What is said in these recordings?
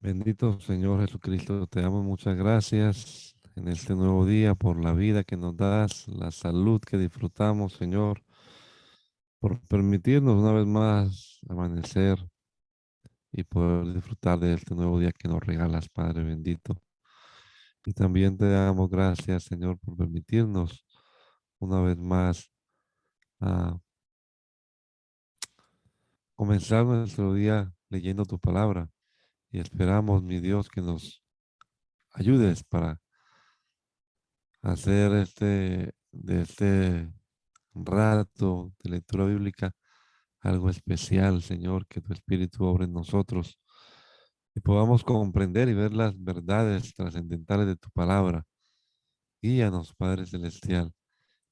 Bendito Señor Jesucristo, te damos muchas gracias en este nuevo día por la vida que nos das, la salud que disfrutamos, Señor, por permitirnos una vez más amanecer y poder disfrutar de este nuevo día que nos regalas, Padre bendito. Y también te damos gracias, Señor, por permitirnos una vez más a comenzar nuestro día leyendo tu palabra. Y esperamos, mi Dios, que nos ayudes para hacer de este rato de lectura bíblica algo especial, Señor, que tu Espíritu obre en nosotros y podamos comprender y ver las verdades trascendentales de tu palabra. Guíanos, Padre Celestial.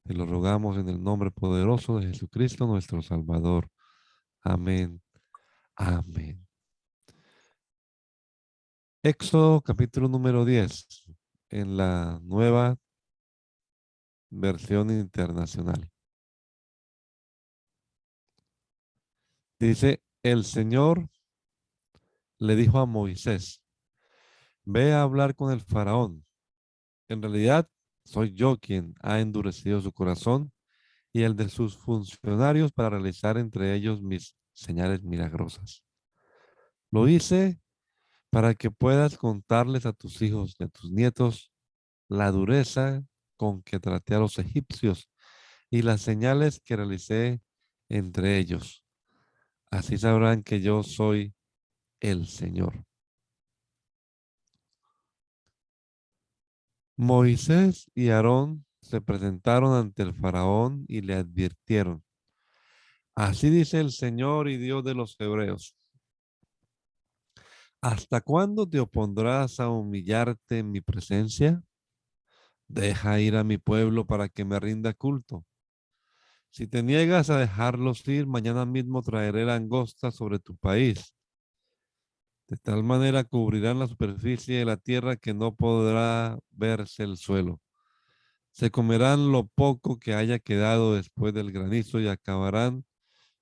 Te lo rogamos en el nombre poderoso de Jesucristo, nuestro Salvador. Amén. Amén. Éxodo capítulo número 10 en la nueva versión internacional. Dice, el Señor le dijo a Moisés, ve a hablar con el faraón. En realidad, soy yo quien ha endurecido su corazón y el de sus funcionarios para realizar entre ellos mis señales milagrosas. Lo hice para que puedas contarles a tus hijos y a tus nietos la dureza con que traté a los egipcios y las señales que realicé entre ellos. Así sabrán que yo soy el Señor. Moisés y Aarón se presentaron ante el faraón y le advirtieron, así dice el Señor y Dios de los hebreos, ¿hasta cuándo te opondrás a humillarte en mi presencia? Deja ir a mi pueblo para que me rinda culto. Si te niegas a dejarlos ir, mañana mismo traeré langosta sobre tu país. De tal manera cubrirán la superficie de la tierra que no podrá verse el suelo. Se comerán lo poco que haya quedado después del granizo y acabarán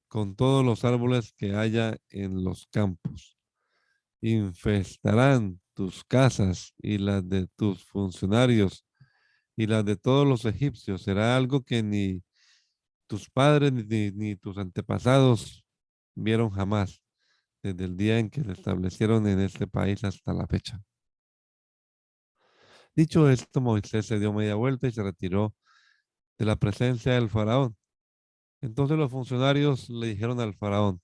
con todos los árboles que haya en los campos. Infestarán tus casas y las de tus funcionarios y las de todos los egipcios. Será algo que ni tus padres ni tus antepasados vieron jamás, desde el día en que se establecieron en este país hasta la fecha. Dicho esto, Moisés se dio media vuelta y se retiró de la presencia del faraón. Entonces los funcionarios le dijeron al faraón,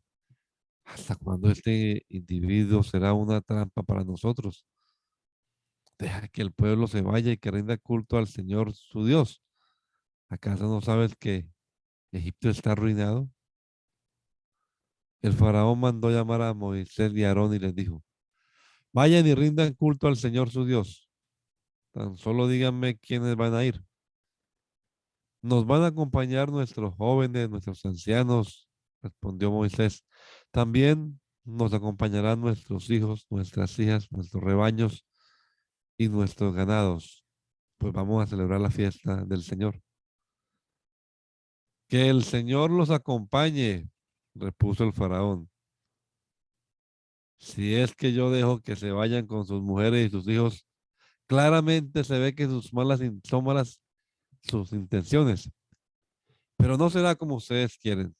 ¿hasta cuándo este individuo será una trampa para nosotros? Deja que el pueblo se vaya y que rinda culto al Señor su Dios. ¿Acaso no sabes que Egipto está arruinado? El faraón mandó llamar a Moisés y a Aarón y les dijo, vayan y rindan culto al Señor su Dios. Tan solo díganme quiénes van a ir. Nos van a acompañar nuestros jóvenes, nuestros ancianos, respondió Moisés. También nos acompañarán nuestros hijos, nuestras hijas, nuestros rebaños y nuestros ganados, pues vamos a celebrar la fiesta del Señor. Que el Señor los acompañe, repuso el faraón. Si es que yo dejo que se vayan con sus mujeres y sus hijos, claramente se ve que son malas sus intenciones, pero no será como ustedes quieren.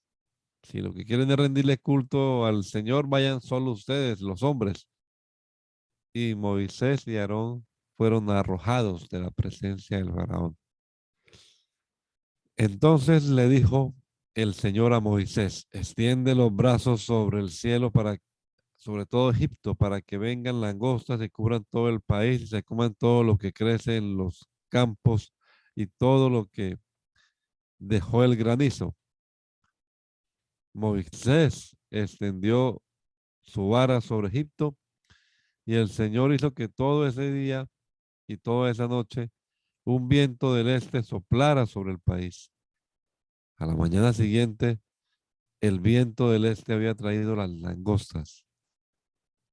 Si lo que quieren es rendirle culto al Señor, vayan solo ustedes, los hombres. Y Moisés y Aarón fueron arrojados de la presencia del faraón. Entonces le dijo el Señor a Moisés, extiende los brazos sobre el cielo sobre todo Egipto, para que vengan langostas y cubran todo el país y se coman todo lo que crece en los campos y todo lo que dejó el granizo. Moisés extendió su vara sobre Egipto y el Señor hizo que todo ese día y toda esa noche un viento del este soplara sobre el país. A la mañana siguiente, el viento del este había traído las langostas,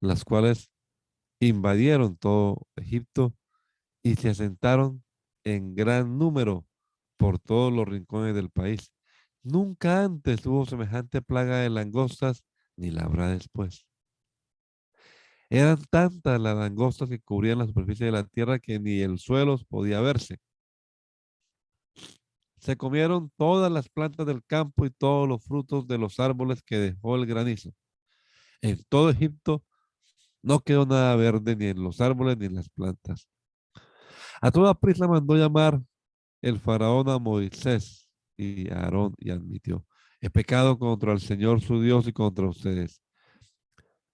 las cuales invadieron todo Egipto y se asentaron en gran número por todos los rincones del país. Nunca antes hubo semejante plaga de langostas, ni la habrá después. Eran tantas las langostas que cubrían la superficie de la tierra que ni el suelo podía verse. Se comieron todas las plantas del campo y todos los frutos de los árboles que dejó el granizo. En todo Egipto no quedó nada verde ni en los árboles ni en las plantas. A toda prisa mandó llamar el faraón a Moisés y a Aarón y admitió: he pecado contra el Señor su Dios y contra ustedes.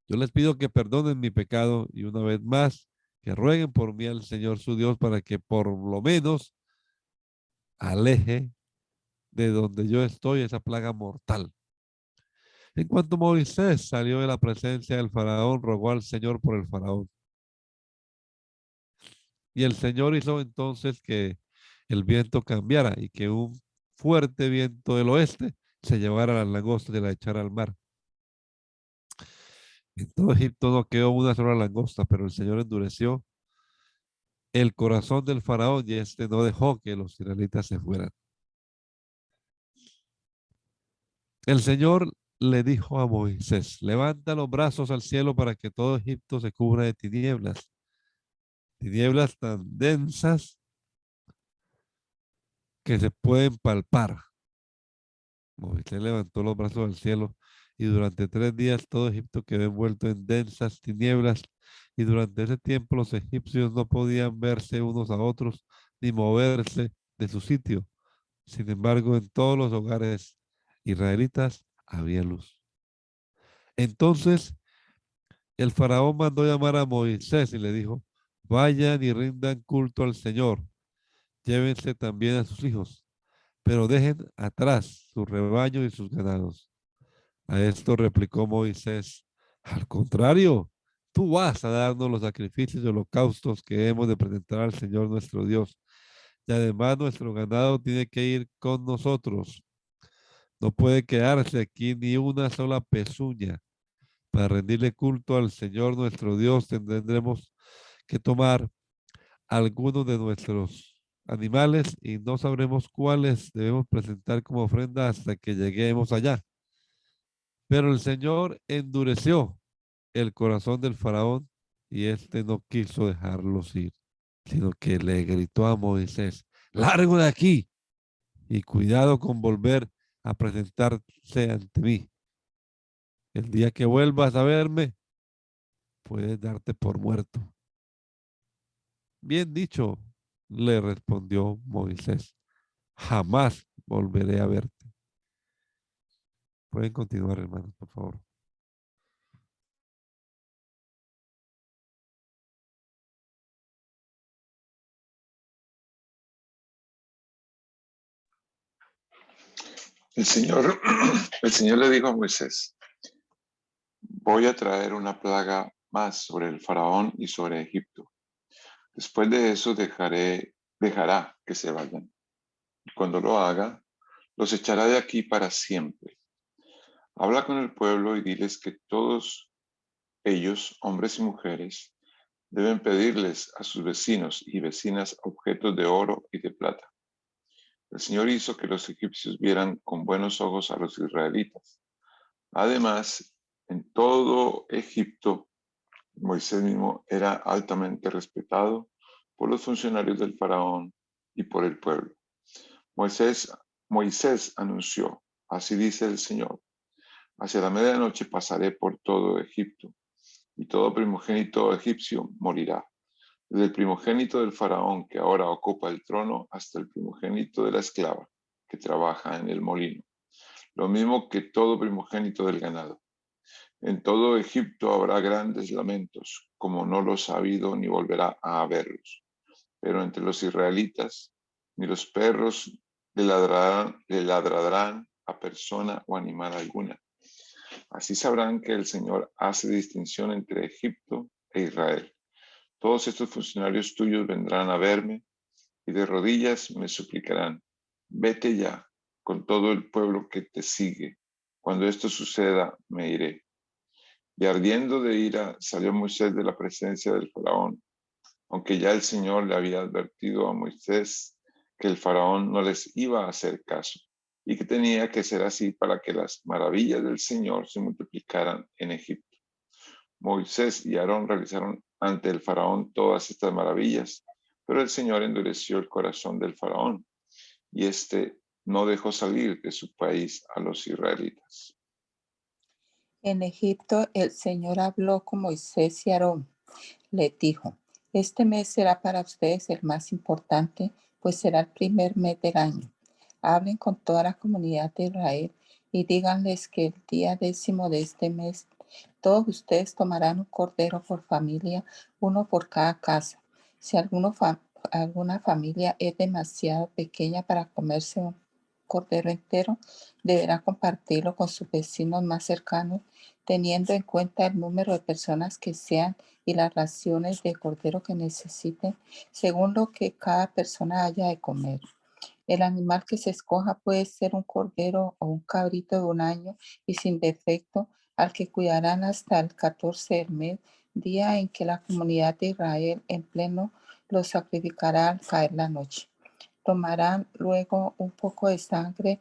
Yo les pido que perdonen mi pecado y una vez más que rueguen por mí al Señor su Dios para que por lo menos aleje de donde yo estoy esa plaga mortal. En cuanto Moisés salió de la presencia del faraón, rogó al Señor por el faraón. Y el Señor hizo entonces que el viento cambiara y que un fuerte viento del oeste se llevara las langostas y la echara al mar. En todo Egipto no quedó una sola langosta, pero el Señor endureció el corazón del faraón y este no dejó que los israelitas se fueran. El Señor le dijo a Moisés: levanta los brazos al cielo para que todo Egipto se cubra de tinieblas, tinieblas tan densas que se pueden palpar. Moisés levantó los brazos al cielo y durante 3 días todo Egipto quedó envuelto en densas tinieblas y durante ese tiempo los egipcios no podían verse unos a otros ni moverse de su sitio. Sin embargo, en todos los hogares israelitas había luz. Entonces el faraón mandó llamar a Moisés y le dijo: vayan y rindan culto al Señor, llévense también a sus hijos, pero dejen atrás su rebaño y sus ganados. A esto replicó Moisés: al contrario, tú vas a darnos los sacrificios y holocaustos que hemos de presentar al Señor nuestro Dios. Y además nuestro ganado tiene que ir con nosotros. No puede quedarse aquí ni una sola pezuña. Para rendirle culto al Señor nuestro Dios tendremos que tomar algunos de nuestros animales y no sabremos cuáles debemos presentar como ofrenda hasta que lleguemos allá. Pero el Señor endureció el corazón del faraón y éste no quiso dejarlos ir, sino que le gritó a Moisés: largo de aquí y cuidado con volver a presentarse ante mí. El día que vuelvas a verme, puedes darte por muerto. Bien dicho, le respondió Moisés, jamás volveré a verte. Pueden continuar, hermanos, por favor. El Señor, el Señor le dijo a Moisés: voy a traer una plaga más sobre el faraón y sobre Egipto. Después de eso dejará que se vayan. Y cuando lo haga, los echará de aquí para siempre. Habla con el pueblo y diles que todos ellos, hombres y mujeres, deben pedirles a sus vecinos y vecinas objetos de oro y de plata. El Señor hizo que los egipcios vieran con buenos ojos a los israelitas. Además, en todo Egipto, Moisés mismo era altamente respetado por los funcionarios del faraón y por el pueblo. Moisés, Moisés anunció: así dice el Señor, hacia la medianoche pasaré por todo Egipto, y todo primogénito egipcio morirá, desde el primogénito del faraón que ahora ocupa el trono hasta el primogénito de la esclava que trabaja en el molino, lo mismo que todo primogénito del ganado. En todo Egipto habrá grandes lamentos, como no los ha habido ni volverá a haberlos. Pero entre los israelitas, ni los perros le ladrarán a persona o animal alguna. Así sabrán que el Señor hace distinción entre Egipto e Israel. Todos estos funcionarios tuyos vendrán a verme y de rodillas me suplicarán: vete ya con todo el pueblo que te sigue. Cuando esto suceda, me iré. Y ardiendo de ira salió Moisés de la presencia del faraón, aunque ya el Señor le había advertido a Moisés que el faraón no les iba a hacer caso y que tenía que ser así para que las maravillas del Señor se multiplicaran en Egipto. Moisés y Aarón realizaron ante el faraón todas estas maravillas, pero el Señor endureció el corazón del faraón y éste no dejó salir de su país a los israelitas. En Egipto el Señor habló con Moisés y Aarón. Le dijo, este mes será para ustedes el más importante, pues será el primer mes del año. Hablen con toda la comunidad de Israel y díganles que el día 10º de este mes todos ustedes tomarán un cordero por familia, uno por cada casa. Si alguna familia es demasiado pequeña para comerse un cordero entero, deberá compartirlo con sus vecinos más cercanos, teniendo en cuenta el número de personas que sean y las raciones de cordero que necesiten, según lo que cada persona haya de comer. El animal que se escoja puede ser un cordero o un cabrito de un año y sin defecto, al que cuidarán hasta el 14 del mes, día en que la comunidad de Israel en pleno lo sacrificará al caer la noche. Tomarán luego un poco de sangre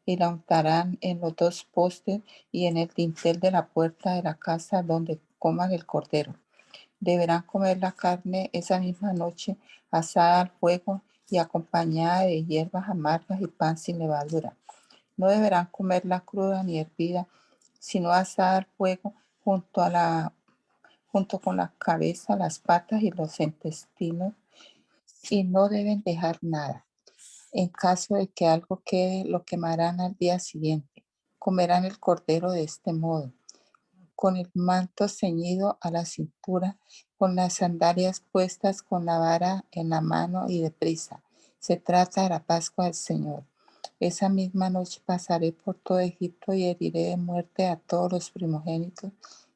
y la untarán en los dos postes y en el dintel de la puerta de la casa donde coman el cordero. Deberán comer la carne esa misma noche, asada al fuego y acompañada de hierbas amargas y pan sin levadura. No deberán comerla cruda ni hervida, sino asada al fuego junto con la cabeza, las patas y los intestinos, y no deben dejar nada. En caso de que algo quede, lo quemarán al día siguiente. Comerán el cordero de este modo, con el manto ceñido a la cintura, con las sandalias puestas, con la vara en la mano y deprisa. Se trata de la Pascua del Señor. Esa misma noche pasaré por todo Egipto y heriré de muerte a todos los primogénitos,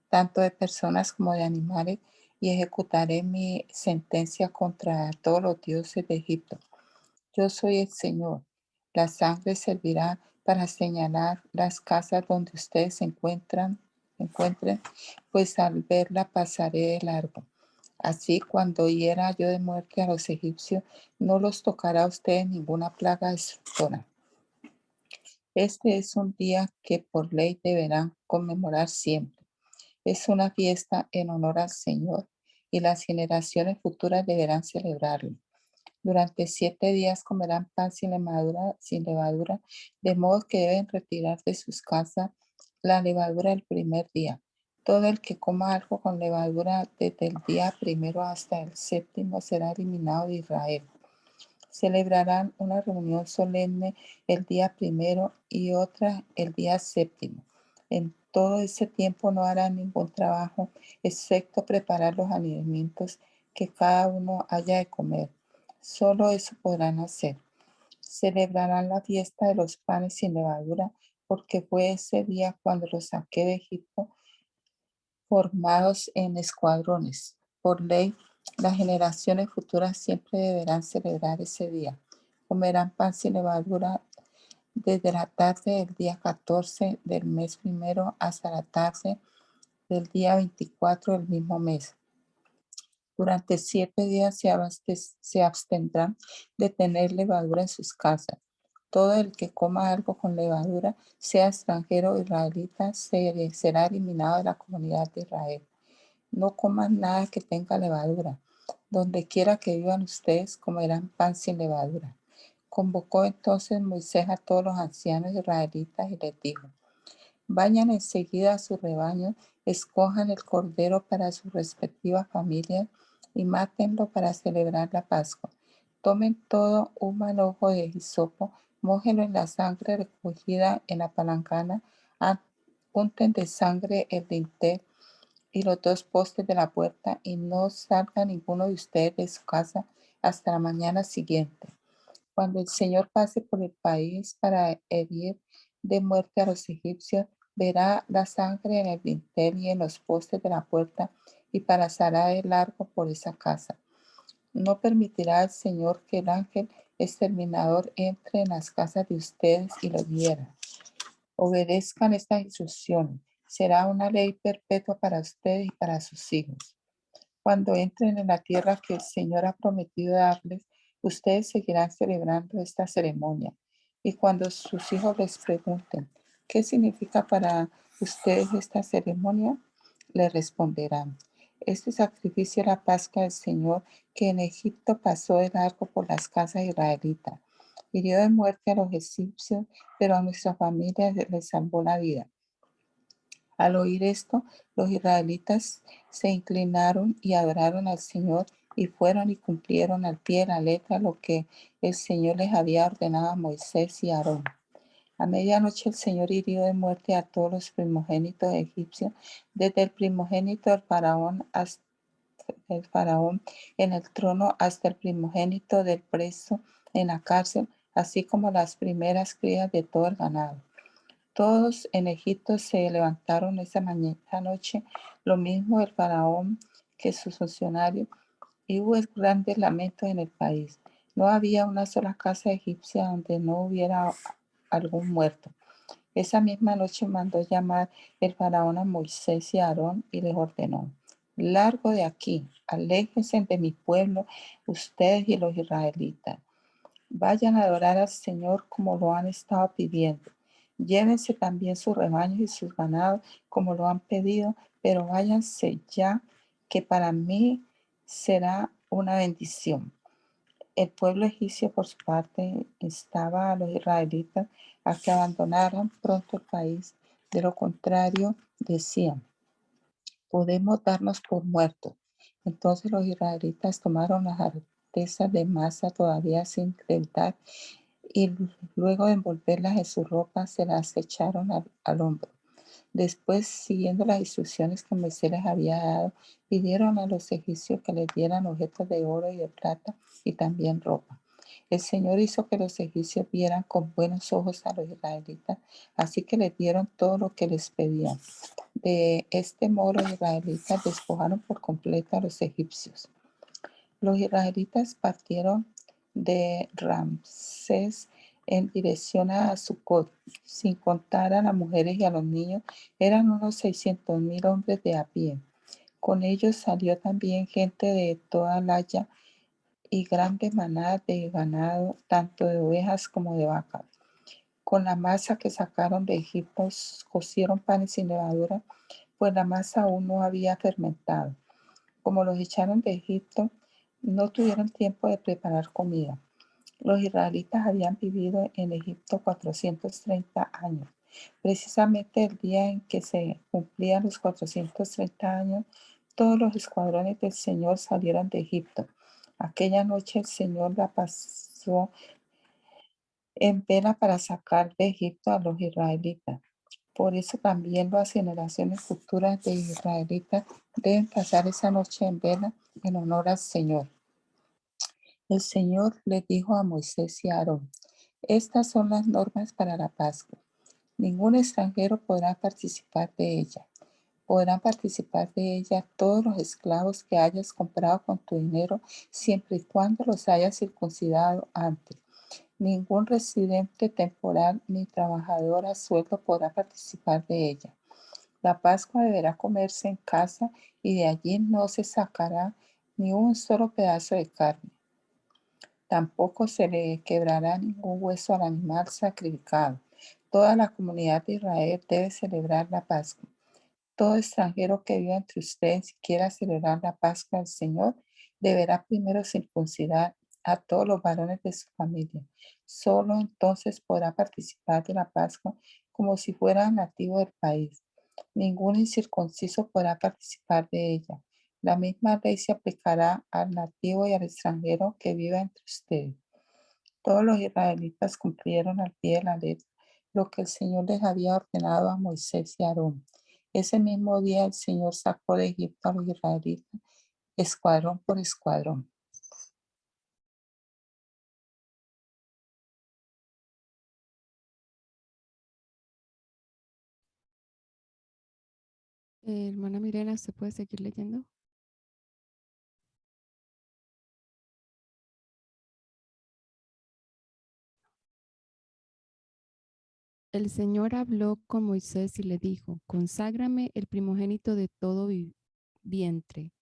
tanto de personas como de animales, y ejecutaré mi sentencia contra todos los dioses de Egipto. Yo soy el Señor. La sangre servirá para señalar las casas donde ustedes encuentren, pues al verla pasaré de largo. Así, cuando hiera yo de muerte a los egipcios, no los tocará a ustedes ninguna plaga destructora. Este es un día que por ley deberán conmemorar siempre. Es una fiesta en honor al Señor y las generaciones futuras deberán celebrarlo. Durante 7 días comerán pan sin levadura, de modo que deben retirar de sus casas la levadura el primer día. Todo el que coma algo con levadura desde el día primero hasta el 7º será eliminado de Israel. Celebrarán una reunión solemne el día primero y otra el día 7º. En todo ese tiempo no harán ningún trabajo, excepto preparar los alimentos que cada uno haya de comer. Solo eso podrán hacer. Celebrarán la fiesta de los panes sin levadura, porque fue ese día cuando los saqué de Egipto, formados en escuadrones. Por ley, las generaciones futuras siempre deberán celebrar ese día. Comerán pan sin levadura desde la tarde del día 14 del mes primero hasta la tarde del día 24 del mismo mes. Durante 7 días se abstendrán de tener levadura en sus casas. Todo el que coma algo con levadura, sea extranjero o israelita, será eliminado de la comunidad de Israel. No coman nada que tenga levadura. Donde quiera que vivan ustedes, comerán pan sin levadura. Convocó entonces Moisés a todos los ancianos israelitas y les dijo: vayan enseguida a su rebaño, escojan el cordero para sus respectivas familias y mátenlo para celebrar la Pascua. Tomen todo un manojo de hisopo, mójenlo en la sangre recogida en la palangana, unten de sangre el dintel y los dos postes de la puerta, y no salga ninguno de ustedes de su casa hasta la mañana siguiente. Cuando el Señor pase por el país para herir de muerte a los egipcios, verá la sangre en el dintel y en los postes de la puerta y pasará de largo por esa casa. No permitirá el Señor que el ángel exterminador entre en las casas de ustedes y los hiera. Obedezcan estas instrucciones. Será una ley perpetua para ustedes y para sus hijos. Cuando entren en la tierra que el Señor ha prometido darles, ustedes seguirán celebrando esta ceremonia. Y cuando sus hijos les pregunten, ¿qué significa para ustedes esta ceremonia?, le responderán. Este sacrificio era Pascua del Señor, que en Egipto pasó de largo por las casas israelitas. Hirió de muerte a los egipcios, pero a nuestra familia les salvó la vida. Al oír esto, los israelitas se inclinaron y adoraron al Señor y fueron y cumplieron al pie de la letra lo que el Señor les había ordenado a Moisés y a Aarón. A medianoche el Señor hirió de muerte a todos los primogénitos egipcios, desde el primogénito del faraón hasta el faraón en el trono hasta el primogénito del preso en la cárcel, así como las primeras crías de todo el ganado. Todos en Egipto se levantaron esa noche, lo mismo el faraón que sus funcionarios, y hubo grandes lamentos en el país. No había una sola casa egipcia donde no hubiera algún muerto. Esa misma noche mandó llamar el faraón a Moisés y a Aarón y les ordenó: largo de aquí, aléjense de mi pueblo, ustedes y los israelitas. Vayan a adorar al Señor como lo han estado pidiendo. Llévense también sus rebaños y sus ganados como lo han pedido, pero váyanse ya, que para mí será una bendición. El pueblo egipcio, por su parte, instaba a los israelitas a que abandonaran pronto el país. De lo contrario, decían: podemos darnos por muertos. Entonces los israelitas tomaron las artesas de masa todavía sin creutar y luego de envolverlas en su ropa se las echaron al hombro. Después, siguiendo las instrucciones que Moisés les había dado, pidieron a los egipcios que les dieran objetos de oro y de plata y también ropa. El Señor hizo que los egipcios vieran con buenos ojos a los israelitas, así que les dieron todo lo que les pedían. De este modo los israelitas despojaron por completo a los egipcios. Los israelitas partieron de Ramsés en dirección a Sucot, sin contar a las mujeres y a los niños, eran unos 600,000 hombres de a pie. Con ellos salió también gente de toda Laya y grandes manadas de ganado, tanto de ovejas como de vacas. Con la masa que sacaron de Egipto cocieron panes sin levadura, pues la masa aún no había fermentado. Como los echaron de Egipto, no tuvieron tiempo de preparar comida. Los israelitas habían vivido en Egipto 430 años. Precisamente el día en que se cumplían los 430 años, todos los escuadrones del Señor salieron de Egipto. Aquella noche el Señor la pasó en vela para sacar de Egipto a los israelitas. Por eso también las generaciones futuras de israelitas deben pasar esa noche en vela en honor al Señor. El Señor le dijo a Moisés y a Aarón: estas son las normas para la Pascua. Ningún extranjero podrá participar de ella. Podrán participar de ella todos los esclavos que hayas comprado con tu dinero, siempre y cuando los hayas circuncidado antes. Ningún residente temporal ni trabajador a sueldo podrá participar de ella. La Pascua deberá comerse en casa y de allí no se sacará ni un solo pedazo de carne. Tampoco se le quebrará ningún hueso al animal sacrificado. Toda la comunidad de Israel debe celebrar la Pascua. Todo extranjero que viva entre ustedes y quiera celebrar la Pascua del Señor deberá primero circuncidar a todos los varones de su familia. Solo entonces podrá participar de la Pascua como si fuera nativo del país. Ningún incircunciso podrá participar de ella. La misma ley se aplicará al nativo y al extranjero que viva entre ustedes. Todos los israelitas cumplieron al pie de la letra lo que el Señor les había ordenado a Moisés y a Aarón. Ese mismo día el Señor sacó de Egipto a los israelitas, escuadrón por escuadrón. Hermana Mirena, ¿usted puede seguir leyendo? El Señor habló con Moisés y le dijo: conságrame el primogénito de todo vientre.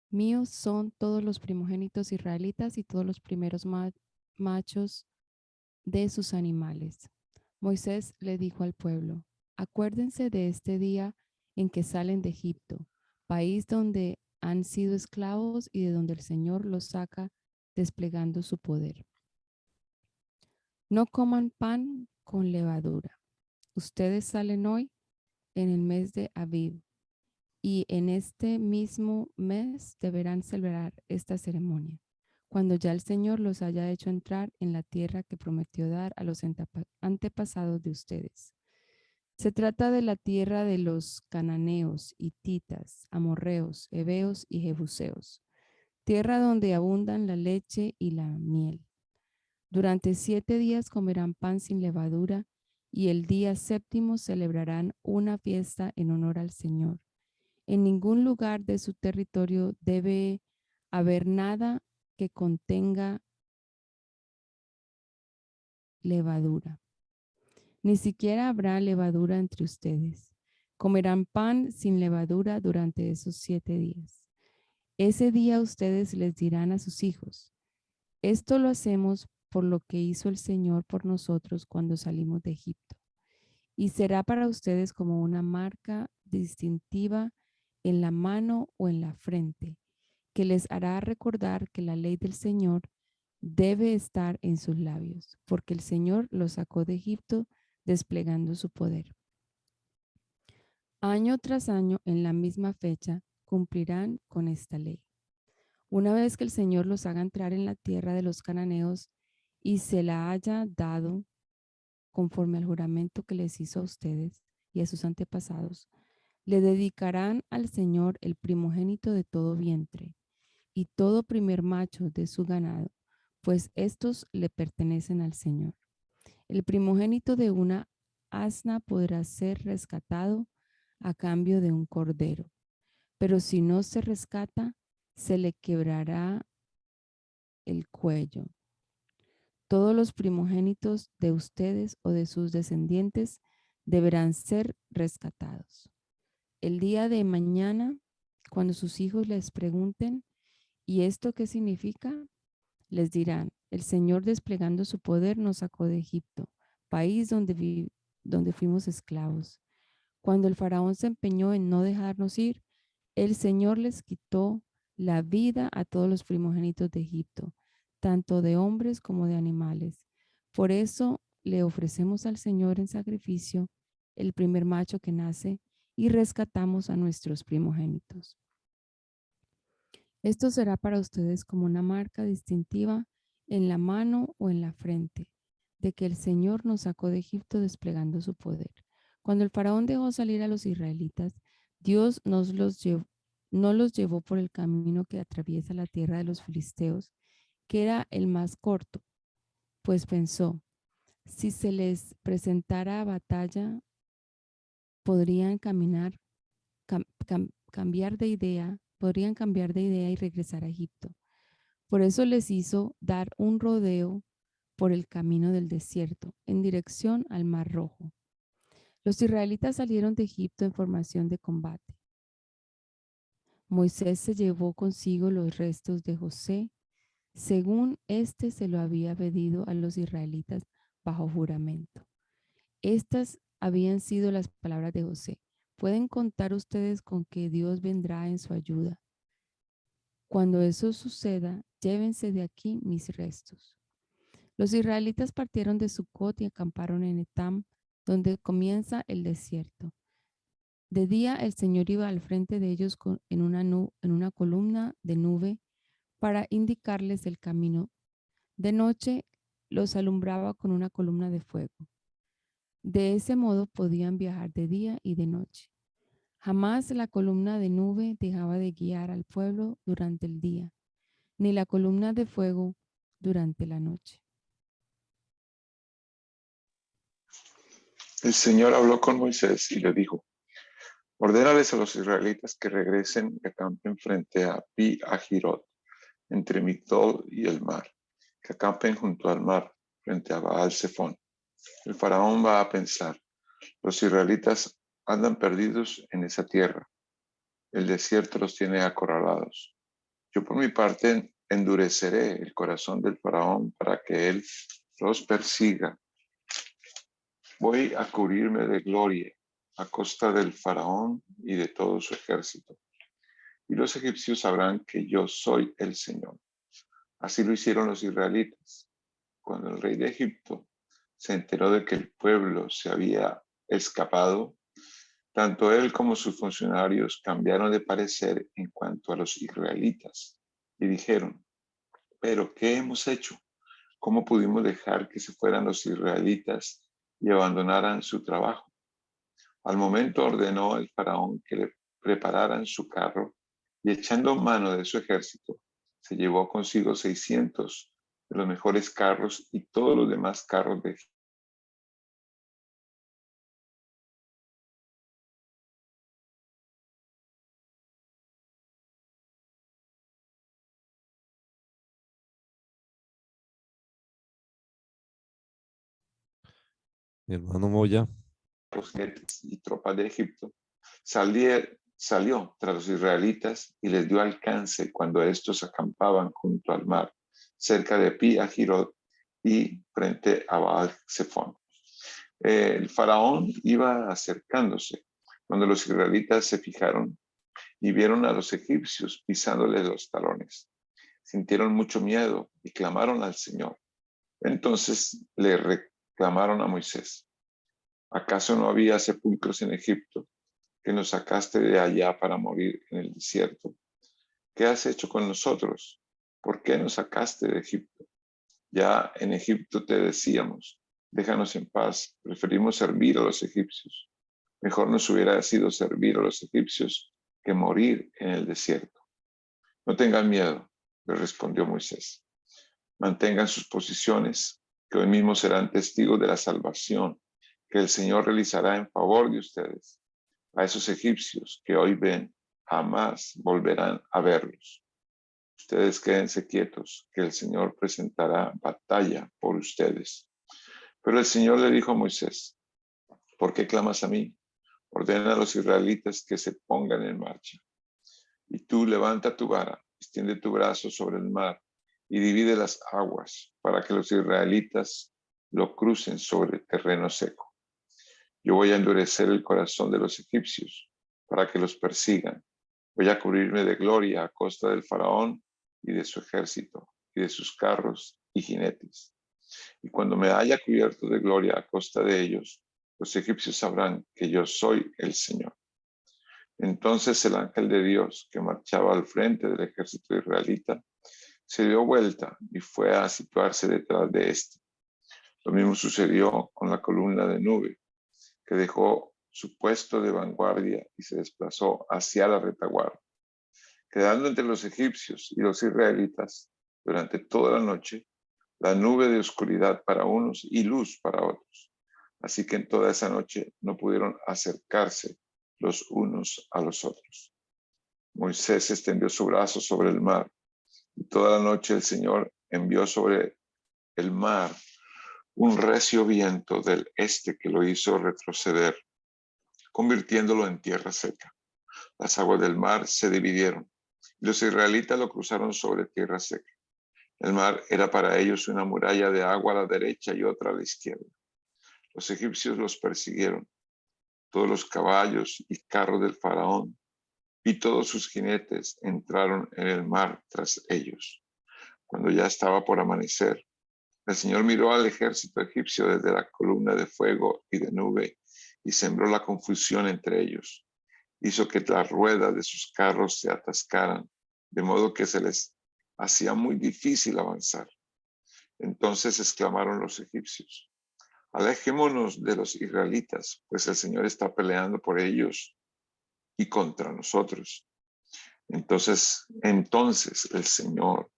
Míos son todos los primogénitos israelitas y todos los primeros machos de sus animales. Moisés le dijo al pueblo: acuérdense de este día en que salen de Egipto. país donde han sido esclavos y de donde el Señor los saca desplegando su poder. No coman pan con levadura. Ustedes salen hoy en el mes de Aviv y en este mismo mes deberán celebrar esta ceremonia, cuando ya el Señor los haya hecho entrar en la tierra que prometió dar a los antepasados de ustedes. Se trata de la tierra de los cananeos, hititas, amorreos, heveos y jebuseos, tierra donde abundan la leche y la miel. Durante 7 días comerán pan sin levadura y el día séptimo celebrarán una fiesta en honor al Señor. En ningún lugar de su territorio debe haber nada que contenga levadura. Ni siquiera habrá levadura entre ustedes. Comerán pan sin levadura durante esos 7 días. Ese día ustedes les dirán a sus hijos, esto lo hacemos por lo que hizo el Señor por nosotros cuando salimos de Egipto. Y será para ustedes como una marca distintiva en la mano o en la frente, que les hará recordar que la ley del Señor debe estar en sus labios, porque el Señor los sacó de Egipto desplegando su poder. Año tras año, en la misma fecha, cumplirán con esta ley. Una vez que el Señor los haga entrar en la tierra de los cananeos y se la haya dado conforme al juramento que les hizo a ustedes y a sus antepasados, le dedicarán al Señor el primogénito de todo vientre y todo primer macho de su ganado, pues estos le pertenecen al Señor. El primogénito de una asna podrá ser rescatado a cambio de un cordero, pero si no se rescata, se le quebrará el cuello. Todos los primogénitos de ustedes o de sus descendientes deberán ser rescatados. El día de mañana, cuando sus hijos les pregunten, ¿y esto qué significa? Les dirán, el Señor desplegando su poder nos sacó de Egipto, país donde fuimos esclavos. Cuando el faraón se empeñó en no dejarnos ir, el Señor les quitó la vida a todos los primogénitos de Egipto, tanto de hombres como de animales. Por eso le ofrecemos al Señor en sacrificio el primer macho que nace y rescatamos a nuestros primogénitos. Esto será para ustedes como una marca distintiva en la mano o en la frente, de que el Señor nos sacó de Egipto desplegando su poder. Cuando el faraón dejó salir a los israelitas, Dios no los llevó por el camino que atraviesa la tierra de los filisteos, que era el más corto, pues pensó, si se les presentara batalla, podrían cambiar de idea y regresar a Egipto. Por eso les hizo dar un rodeo por el camino del desierto, en dirección al Mar Rojo. Los israelitas salieron de Egipto en formación de combate. Moisés se llevó consigo los restos de José, según éste se lo había pedido a los israelitas bajo juramento. Estas habían sido las palabras de José. Pueden contar ustedes con que Dios vendrá en su ayuda. Cuando eso suceda, llévense de aquí mis restos. Los israelitas partieron de Sucot y acamparon en Etam, donde comienza el desierto. De día el Señor iba al frente de ellos en una columna de nube para indicarles el camino. De noche los alumbraba con una columna de fuego. De ese modo podían viajar de día y de noche. Jamás la columna de nube dejaba de guiar al pueblo durante el día, ni la columna de fuego durante la noche. El Señor habló con Moisés y le dijo, ordénales a los israelitas que regresen y acampen frente a Pi Hahirot, entre Migdol y el mar, que acampen junto al mar, frente a Baal Zephón. El faraón va a pensar, los israelitas andan perdidos en esa tierra. El desierto los tiene acorralados. Yo por mi parte endureceré el corazón del faraón para que él los persiga. Voy a cubrirme de gloria a costa del faraón y de todo su ejército. y los egipcios sabrán que yo soy el Señor. Así lo hicieron los israelitas. Cuando el rey de Egipto se enteró de que el pueblo se había escapado, tanto él como sus funcionarios cambiaron de parecer en cuanto a los israelitas y dijeron: ¿pero qué hemos hecho? ¿Cómo pudimos dejar que se fueran los israelitas y abandonaran su trabajo? Al momento ordenó el faraón que le prepararan su carro y, echando mano de su ejército, se llevó consigo 600 de los mejores carros y todos los demás carros de Egipto. Mi hermano Moya, Los jinetes y tropas de Egipto, salió tras los israelitas y les dio alcance cuando estos acampaban junto al mar, cerca de Pi Hahirot y frente a Baal-Zephón. El faraón iba acercándose cuando los israelitas se fijaron y vieron a los egipcios pisándoles los talones. Sintieron mucho miedo y clamaron al Señor. Entonces le reclamaron a Moisés: ¿acaso no había sepulcros en Egipto, que nos sacaste de allá para morir en el desierto? ¿Qué has hecho con nosotros? ¿Por qué nos sacaste de Egipto? Ya en Egipto te decíamos: déjanos en paz, preferimos servir a los egipcios. Mejor nos hubiera sido servir a los egipcios que morir en el desierto. No tengan miedo, le respondió Moisés. Mantengan sus posiciones, que hoy mismo serán testigos de la salvación que el Señor realizará en favor de ustedes. A esos egipcios que hoy ven, jamás volverán a verlos. Ustedes quédense quietos, que el Señor presentará batalla por ustedes. Pero el Señor le dijo a Moisés: ¿por qué clamas a mí? Ordena a los israelitas que se pongan en marcha. Y tú levanta tu vara, extiende tu brazo sobre el mar y divide las aguas para que los israelitas lo crucen sobre terreno seco. Yo voy a endurecer el corazón de los egipcios para que los persigan. Voy a cubrirme de gloria a costa del faraón y de su ejército y de sus carros y jinetes. Y cuando me haya cubierto de gloria a costa de ellos, los egipcios sabrán que yo soy el Señor. Entonces el ángel de Dios, que marchaba al frente del ejército israelita, se dio vuelta y fue a situarse detrás de éste. Lo mismo sucedió con la columna de nube, que dejó su puesto de vanguardia y se desplazó hacia la retaguardia, quedando entre los egipcios y los israelitas durante toda la noche la nube de oscuridad para unos y luz para otros. Así que en toda esa noche no pudieron acercarse los unos a los otros. Moisés extendió su brazo sobre el mar y toda la noche el Señor envió sobre el mar un recio viento del este que lo hizo retroceder, convirtiéndolo en tierra seca. Las aguas del mar se dividieron y los israelitas lo cruzaron sobre tierra seca. El mar era para ellos una muralla de agua a la derecha y otra a la izquierda. Los egipcios los persiguieron. Todos los caballos y carros del faraón y todos sus jinetes entraron en el mar tras ellos. Cuando ya estaba por amanecer, el Señor miró al ejército egipcio desde la columna de fuego y de nube y sembró la confusión entre ellos. Hizo que las ruedas de sus carros se atascaran, de modo que se les hacía muy difícil avanzar. Entonces exclamaron los egipcios: alejémonos de los israelitas, pues el Señor está peleando por ellos y contra nosotros. Entonces el Señor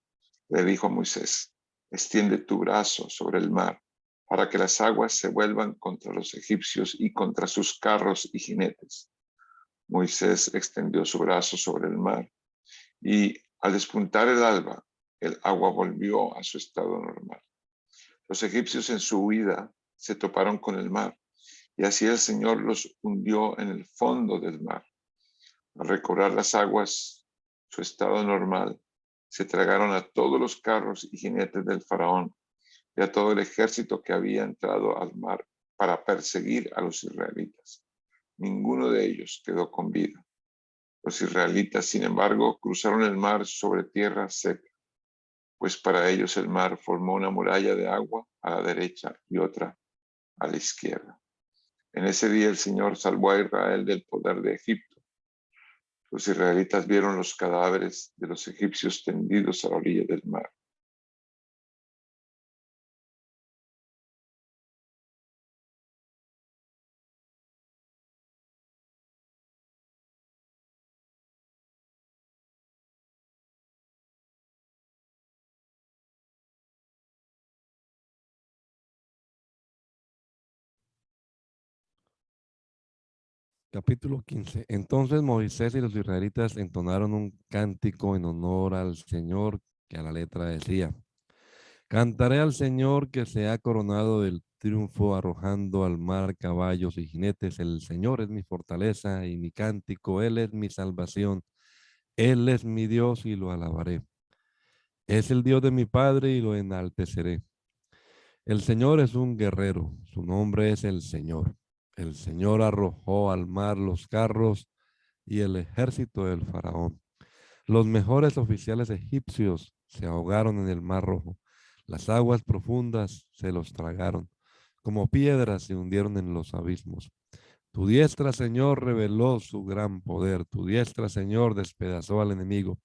le dijo a Moisés: extiende tu brazo sobre el mar para que las aguas se vuelvan contra los egipcios y contra sus carros y jinetes. Moisés extendió su brazo sobre el mar y al despuntar el alba, el agua volvió a su estado normal. Los egipcios en su huida se toparon con el mar y así el Señor los hundió en el fondo del mar. Al recobrar las aguas su estado normal, se tragaron a todos los carros y jinetes del faraón y a todo el ejército que había entrado al mar para perseguir a los israelitas. Ninguno de ellos quedó con vida. Los israelitas, sin embargo, cruzaron el mar sobre tierra seca, pues para ellos el mar formó una muralla de agua a la derecha y otra a la izquierda. En ese día el Señor salvó a Israel del poder de Egipto. Los israelitas vieron los cadáveres de los egipcios tendidos a la orilla del mar. Capítulo 15. Entonces Moisés y los israelitas entonaron un cántico en honor al Señor que a la letra decía: Cantaré al Señor que se ha coronado del triunfo arrojando al mar caballos y jinetes. El Señor es mi fortaleza y mi cántico. Él es mi salvación. Él es mi Dios y lo alabaré. Es el Dios de mi Padre y lo enalteceré. El Señor es un guerrero. Su nombre es el Señor. El Señor arrojó al mar los carros y el ejército del faraón. Los mejores oficiales egipcios se ahogaron en el mar Rojo. Las aguas profundas se los tragaron. Como piedras se hundieron en los abismos. Tu diestra, Señor, reveló su gran poder. Tu diestra, Señor, despedazó al enemigo.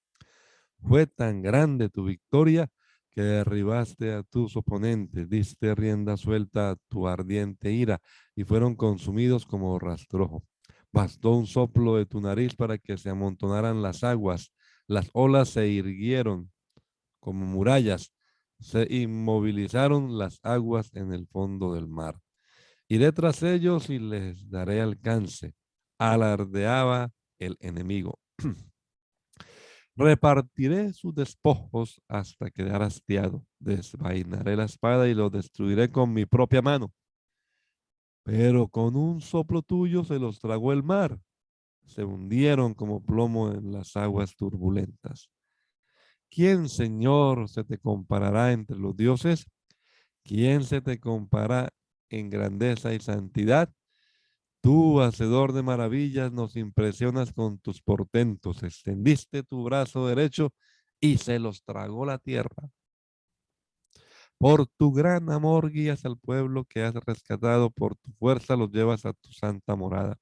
Fue tan grande tu victoria que derribaste a tus oponentes, diste rienda suelta a tu ardiente ira y fueron consumidos como rastrojo. Bastó un soplo de tu nariz para que se amontonaran las aguas, las olas se irguieron como murallas, se inmovilizaron las aguas en el fondo del mar. Iré tras ellos y les daré alcance, alardeaba el enemigo. Repartiré sus despojos hasta quedar hastiado. Desvainaré la espada y lo destruiré con mi propia mano. Pero con un soplo tuyo se los tragó el mar. Se hundieron como plomo en las aguas turbulentas. ¿Quién, Señor, se te comparará entre los dioses? ¿Quién se te compara en grandeza y santidad? Tú, hacedor de maravillas, nos impresionas con tus portentos. Extendiste tu brazo derecho y se los tragó la tierra. Por tu gran amor guías al pueblo que has rescatado, por tu fuerza los llevas a tu santa morada.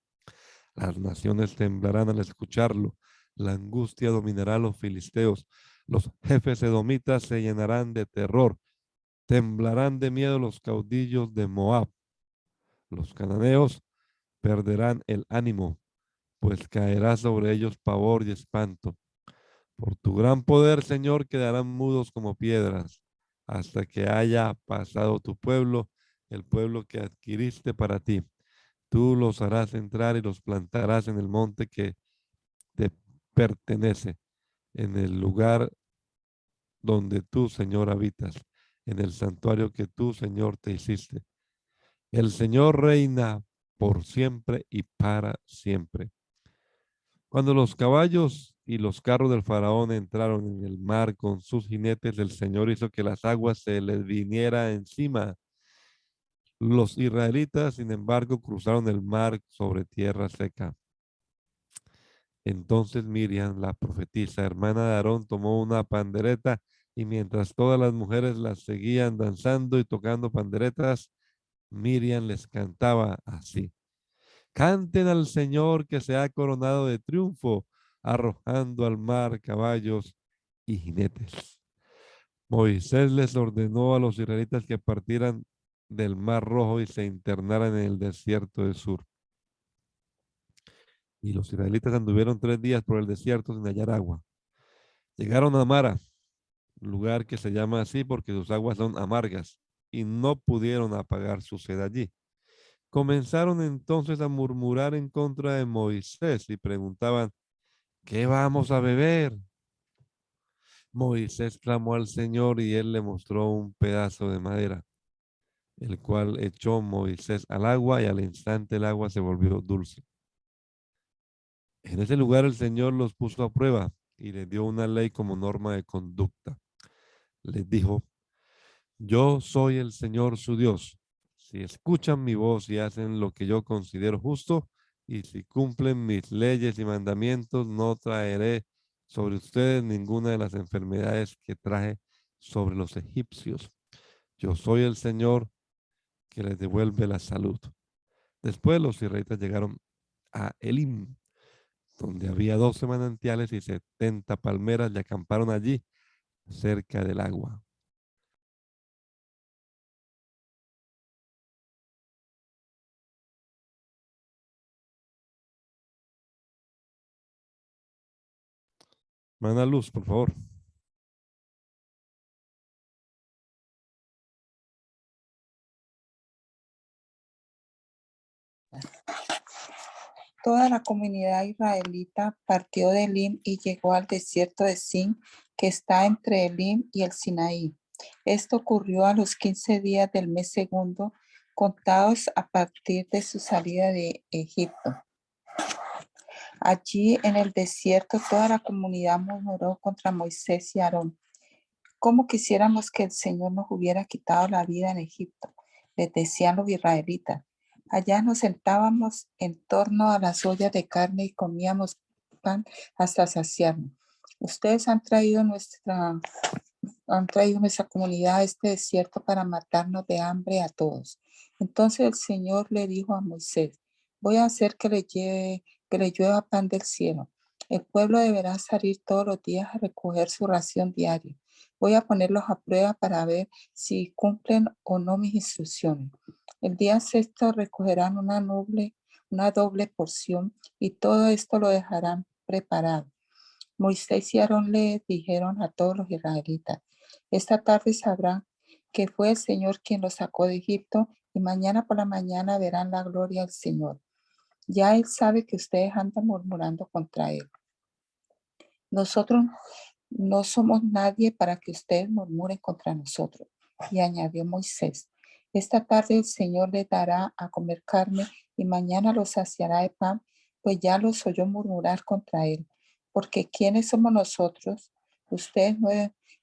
Las naciones temblarán al escucharlo, la angustia dominará a los filisteos, los jefes edomitas se llenarán de terror, temblarán de miedo los caudillos de Moab, los cananeos perderán el ánimo, pues caerá sobre ellos pavor y espanto. Por tu gran poder, Señor, quedarán mudos como piedras, hasta que haya pasado tu pueblo, el pueblo que adquiriste para ti. Tú los harás entrar y los plantarás en el monte que te pertenece, en el lugar donde tú, Señor, habitas, en el santuario que tú, Señor, te hiciste. El Señor reina por siempre y para siempre. Cuando los caballos y los carros del faraón entraron en el mar con sus jinetes, el Señor hizo que las aguas se les viniera encima. Los israelitas, sin embargo, cruzaron el mar sobre tierra seca. Entonces Miriam, la profetisa, hermana de Aarón, tomó una pandereta y mientras todas las mujeres las seguían danzando y tocando panderetas, Miriam les cantaba así: Canten al Señor que se ha coronado de triunfo, arrojando al mar caballos y jinetes. Moisés les ordenó a los israelitas que partieran del Mar Rojo y se internaran en el desierto de Sur. Y los israelitas anduvieron 3 días por el desierto sin hallar agua. Llegaron a Mara, lugar que se llama así porque sus aguas son amargas, y no pudieron apagar su sed allí. Comenzaron entonces a murmurar en contra de Moisés y preguntaban: ¿qué vamos a beber? Moisés clamó al Señor y él le mostró un pedazo de madera, el cual echó Moisés al agua y al instante el agua se volvió dulce. En ese lugar el Señor los puso a prueba y les dio una ley como norma de conducta. Les dijo: yo soy el Señor su Dios. Si escuchan mi voz y hacen lo que yo considero justo, y si cumplen mis leyes y mandamientos, no traeré sobre ustedes ninguna de las enfermedades que traje sobre los egipcios. Yo soy el Señor que les devuelve la salud. Después los israelitas llegaron a Elim, donde había 12 manantiales y 70 palmeras, y acamparon allí, cerca del agua. Manda luz, por favor. Toda la comunidad israelita partió de Elim y llegó al desierto de Sin, que está entre Elim y el Sinaí. Esto ocurrió a los 15 días del mes segundo, contados a partir de su salida de Egipto. Allí en el desierto toda la comunidad murmuró contra Moisés y Aarón. ¿Cómo quisiéramos que el Señor nos hubiera quitado la vida en Egipto?, les decían los israelitas. Allá nos sentábamos en torno a las ollas de carne y comíamos pan hasta saciarnos. Ustedes han traído nuestra comunidad a este desierto para matarnos de hambre a todos. Entonces el Señor le dijo a Moisés: voy a hacer que le llueva pan del cielo. El pueblo deberá salir todos los días a recoger su ración diaria. Voy a ponerlos a prueba para ver si cumplen o no mis instrucciones. El día sexto recogerán una doble porción y todo esto lo dejarán preparado. Moisés y Aarón le dijeron a todos los israelitas: esta tarde sabrán que fue el Señor quien los sacó de Egipto, y mañana por la mañana verán la gloria del Señor. Ya Él sabe que ustedes andan murmurando contra Él. Nosotros no somos nadie para que ustedes murmuren contra nosotros. Y añadió Moisés: esta tarde el Señor les dará a comer carne y mañana los saciará de pan, pues ya los oyó murmurar contra Él. Porque ¿quiénes somos nosotros? Ustedes no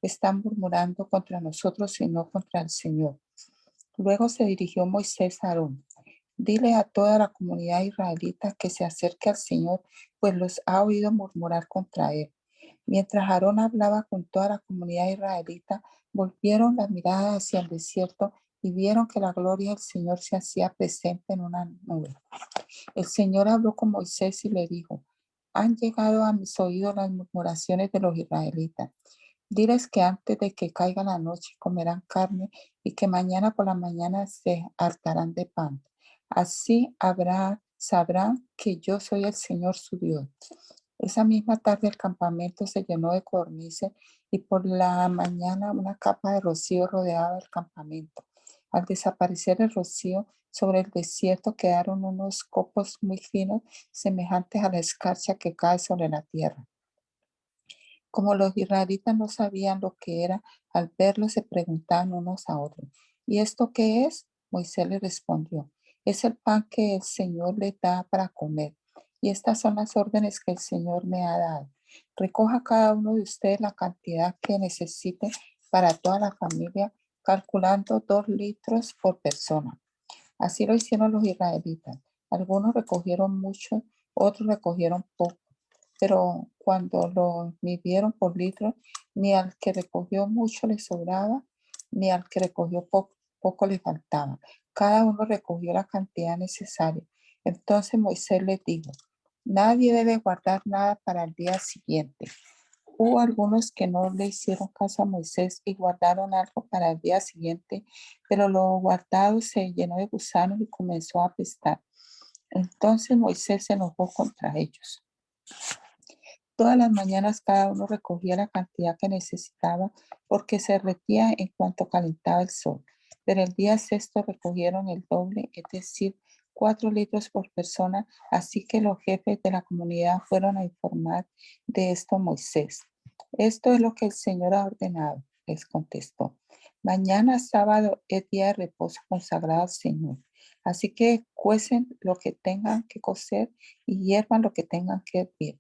están murmurando contra nosotros, sino contra el Señor. Luego se dirigió Moisés a Aarón: dile a toda la comunidad israelita que se acerque al Señor, pues los ha oído murmurar contra Él. Mientras Aarón hablaba con toda la comunidad israelita, volvieron la mirada hacia el desierto y vieron que la gloria del Señor se hacía presente en una nube. El Señor habló con Moisés y le dijo: han llegado a mis oídos las murmuraciones de los israelitas. Diles que antes de que caiga la noche comerán carne y que mañana por la mañana se hartarán de pan. Así sabrán que yo soy el Señor su Dios. Esa misma tarde el campamento se llenó de codornices y por la mañana una capa de rocío rodeaba el campamento. Al desaparecer el rocío, sobre el desierto quedaron unos copos muy finos, semejantes a la escarcha que cae sobre la tierra. Como los israelitas no sabían lo que era, al verlo se preguntaban unos a otros: ¿y esto qué es? Moisés le respondió: es el pan que el Señor le da para comer. Y estas son las órdenes que el Señor me ha dado. Recoja cada uno de ustedes la cantidad que necesite para toda la familia, calculando 2 litros por persona. Así lo hicieron los israelitas. Algunos recogieron mucho, otros recogieron poco. Pero cuando lo midieron por litro, ni al que recogió mucho le sobraba, ni al que recogió poco le faltaba. Cada uno recogió la cantidad necesaria. Entonces Moisés les dijo: nadie debe guardar nada para el día siguiente. Hubo algunos que no le hicieron caso a Moisés y guardaron algo para el día siguiente, pero lo guardado se llenó de gusanos y comenzó a apestar. Entonces Moisés se enojó contra ellos. Todas las mañanas cada uno recogía la cantidad que necesitaba, porque se derretía en cuanto calentaba el sol. Pero el día sexto recogieron el doble, es decir, 4 litros por persona. Así que los jefes de la comunidad fueron a informar de esto a Moisés. Esto es lo que el Señor ha ordenado, les contestó. Mañana sábado es día de reposo consagrado al Señor. Así que cuecen lo que tengan que cocer y hiervan lo que tengan que hervir.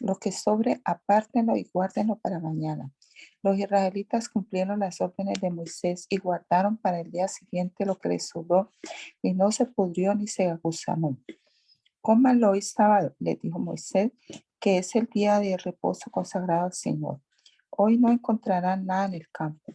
Lo que sobre, apártenlo y guárdenlo para mañana. Los israelitas cumplieron las órdenes de Moisés y guardaron para el día siguiente lo que les sobró, y no se pudrió ni se aguzanó. Cómanlo hoy sábado, les dijo Moisés, que es el día de reposo consagrado al Señor. Hoy no encontrarán nada en el campo.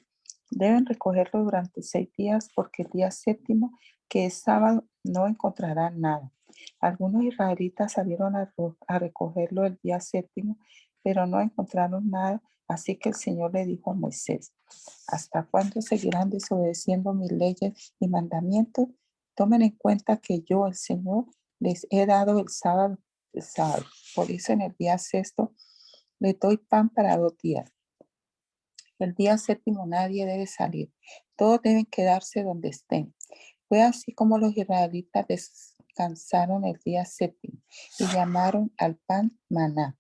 Deben recogerlo durante 6 días porque el día séptimo, que es sábado, no encontrarán nada. Algunos israelitas salieron a recogerlo el día séptimo, pero no encontraron nada. Así que el Señor le dijo a Moisés: ¿hasta cuándo seguirán desobedeciendo mis leyes y mandamientos? Tomen en cuenta que yo, el Señor, les he dado el sábado. Por eso en el día sexto les doy pan para 2 días. El día séptimo nadie debe salir. Todos deben quedarse donde estén. Fue así como los israelitas descansaron el día séptimo y llamaron al pan maná.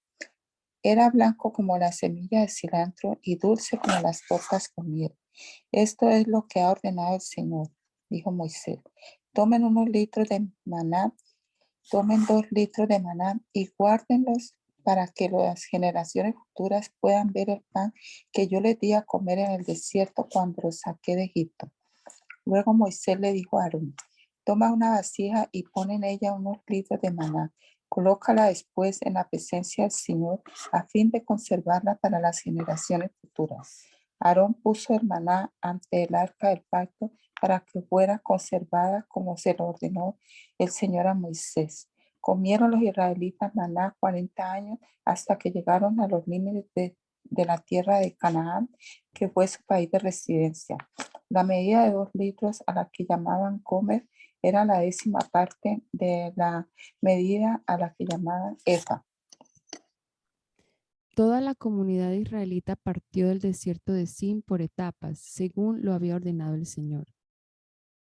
Era blanco como la semilla de cilantro y dulce como las tortas con miel. Esto es lo que ha ordenado el Señor, dijo Moisés. Tomen 2 litros de maná y guárdenlos para que las generaciones futuras puedan ver el pan que yo les di a comer en el desierto cuando los saqué de Egipto. Luego Moisés le dijo a Aarón: toma una vasija y pon en ella 1 litro de maná. Colócala después en la presencia del Señor a fin de conservarla para las generaciones futuras. Aarón puso el maná ante el arca del pacto para que fuera conservada como se lo ordenó el Señor a Moisés. Comieron los israelitas maná 40 años hasta que llegaron a los límites de la tierra de Canaán, que fue su país de residencia. La medida de 2 litros a la que llamaban comer era la 10ª parte de la medida a la que llamaban efa. Toda la comunidad israelita partió del desierto de Sin por etapas, según lo había ordenado el Señor.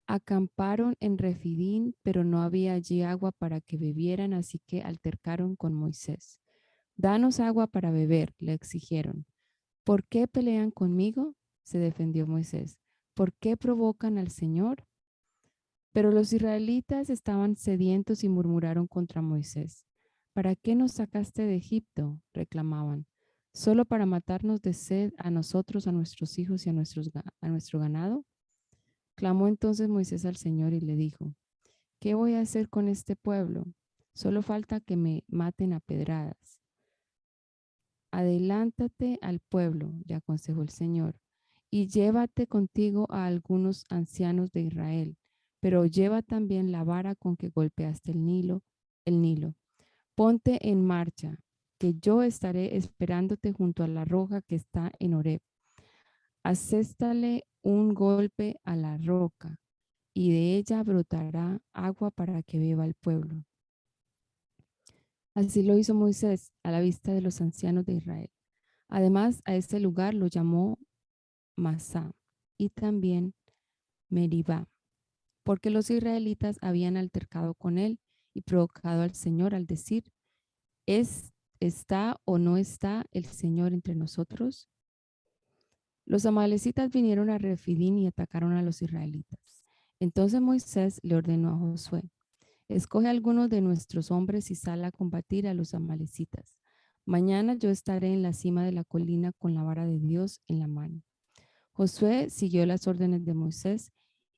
Acamparon en Refidín, pero no había allí agua para que bebieran, así que altercaron con Moisés. Danos agua para beber, le exigieron. ¿Por qué pelean conmigo?, se defendió Moisés. ¿Por qué provocan al Señor? Pero los israelitas estaban sedientos y murmuraron contra Moisés. ¿Para qué nos sacaste de Egipto?, reclamaban. ¿Solo para matarnos de sed a nosotros, a nuestros hijos y a nuestro ganado? Clamó entonces Moisés al Señor y le dijo: ¿qué voy a hacer con este pueblo? Solo falta que me maten a pedradas. Adelántate al pueblo, le aconsejó el Señor, y llévate contigo a algunos ancianos de Israel, pero lleva también la vara con que golpeaste el Nilo. Ponte en marcha, que yo estaré esperándote junto a la roca que está en Horeb. Aséstale un golpe a la roca, y de ella brotará agua para que beba el pueblo. Así lo hizo Moisés a la vista de los ancianos de Israel. Además, a este lugar lo llamó Masá y también Meribá, porque los israelitas habían altercado con él y provocado al Señor al decir: ¿está o no está el Señor entre nosotros? Los amalecitas vinieron a Refidín y atacaron a los israelitas. Entonces Moisés le ordenó a Josué: escoge a algunos de nuestros hombres y sal a combatir a los amalecitas. Mañana yo estaré en la cima de la colina con la vara de Dios en la mano. Josué siguió las órdenes de Moisés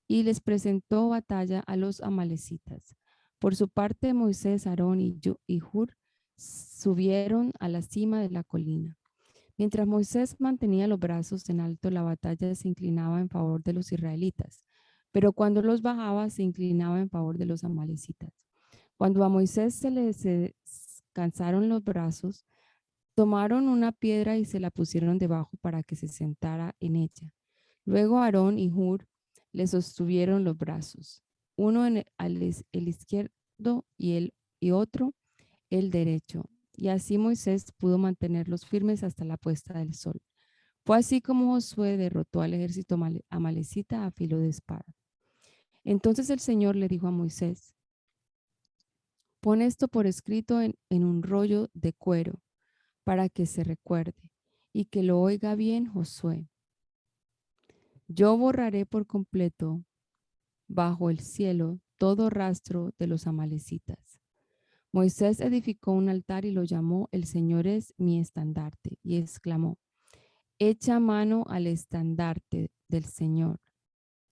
y les presentó batalla a los amalecitas. Por su parte, Moisés, Aarón y Hur subieron a la cima de la colina. Mientras Moisés mantenía los brazos en alto, la batalla se inclinaba en favor de los israelitas, pero cuando los bajaba, se inclinaba en favor de los amalecitas. Cuando a Moisés se le cansaron los brazos, tomaron una piedra y se la pusieron debajo para que se sentara en ella. Luego Aarón y Hur le sostuvieron los brazos, uno el izquierdo y otro el derecho. Y así Moisés pudo mantenerlos firmes hasta la puesta del sol. Fue así como Josué derrotó al ejército amalecita a filo de espada. Entonces el Señor le dijo a Moisés: pon esto por escrito en un rollo de cuero para que se recuerde y que lo oiga bien Josué. Yo borraré por completo bajo el cielo todo rastro de los amalecitas. Moisés edificó un altar y lo llamó El Señor es mi estandarte, y exclamó: echa mano al estandarte del Señor.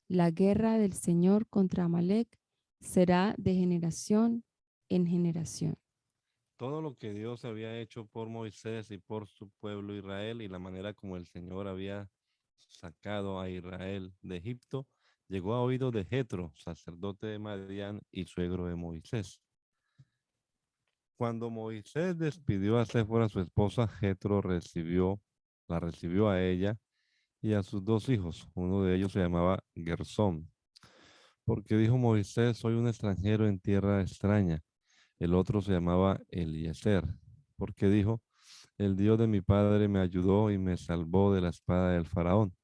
La guerra del Señor contra Amalec será de generación en generación. Todo lo que Dios había hecho por Moisés y por su pueblo Israel y la manera como el Señor había sacado a Israel de Egipto, llegó a oídos de Jetro, sacerdote de Madián y suegro de Moisés. Cuando Moisés despidió a Séfora, su esposa, Jetro la recibió a ella y a sus 2 hijos. Uno de ellos se llamaba Gersón, porque dijo Moisés: soy un extranjero en tierra extraña. El otro se llamaba Eliezer, porque dijo: el Dios de mi padre me ayudó y me salvó de la espada del faraón.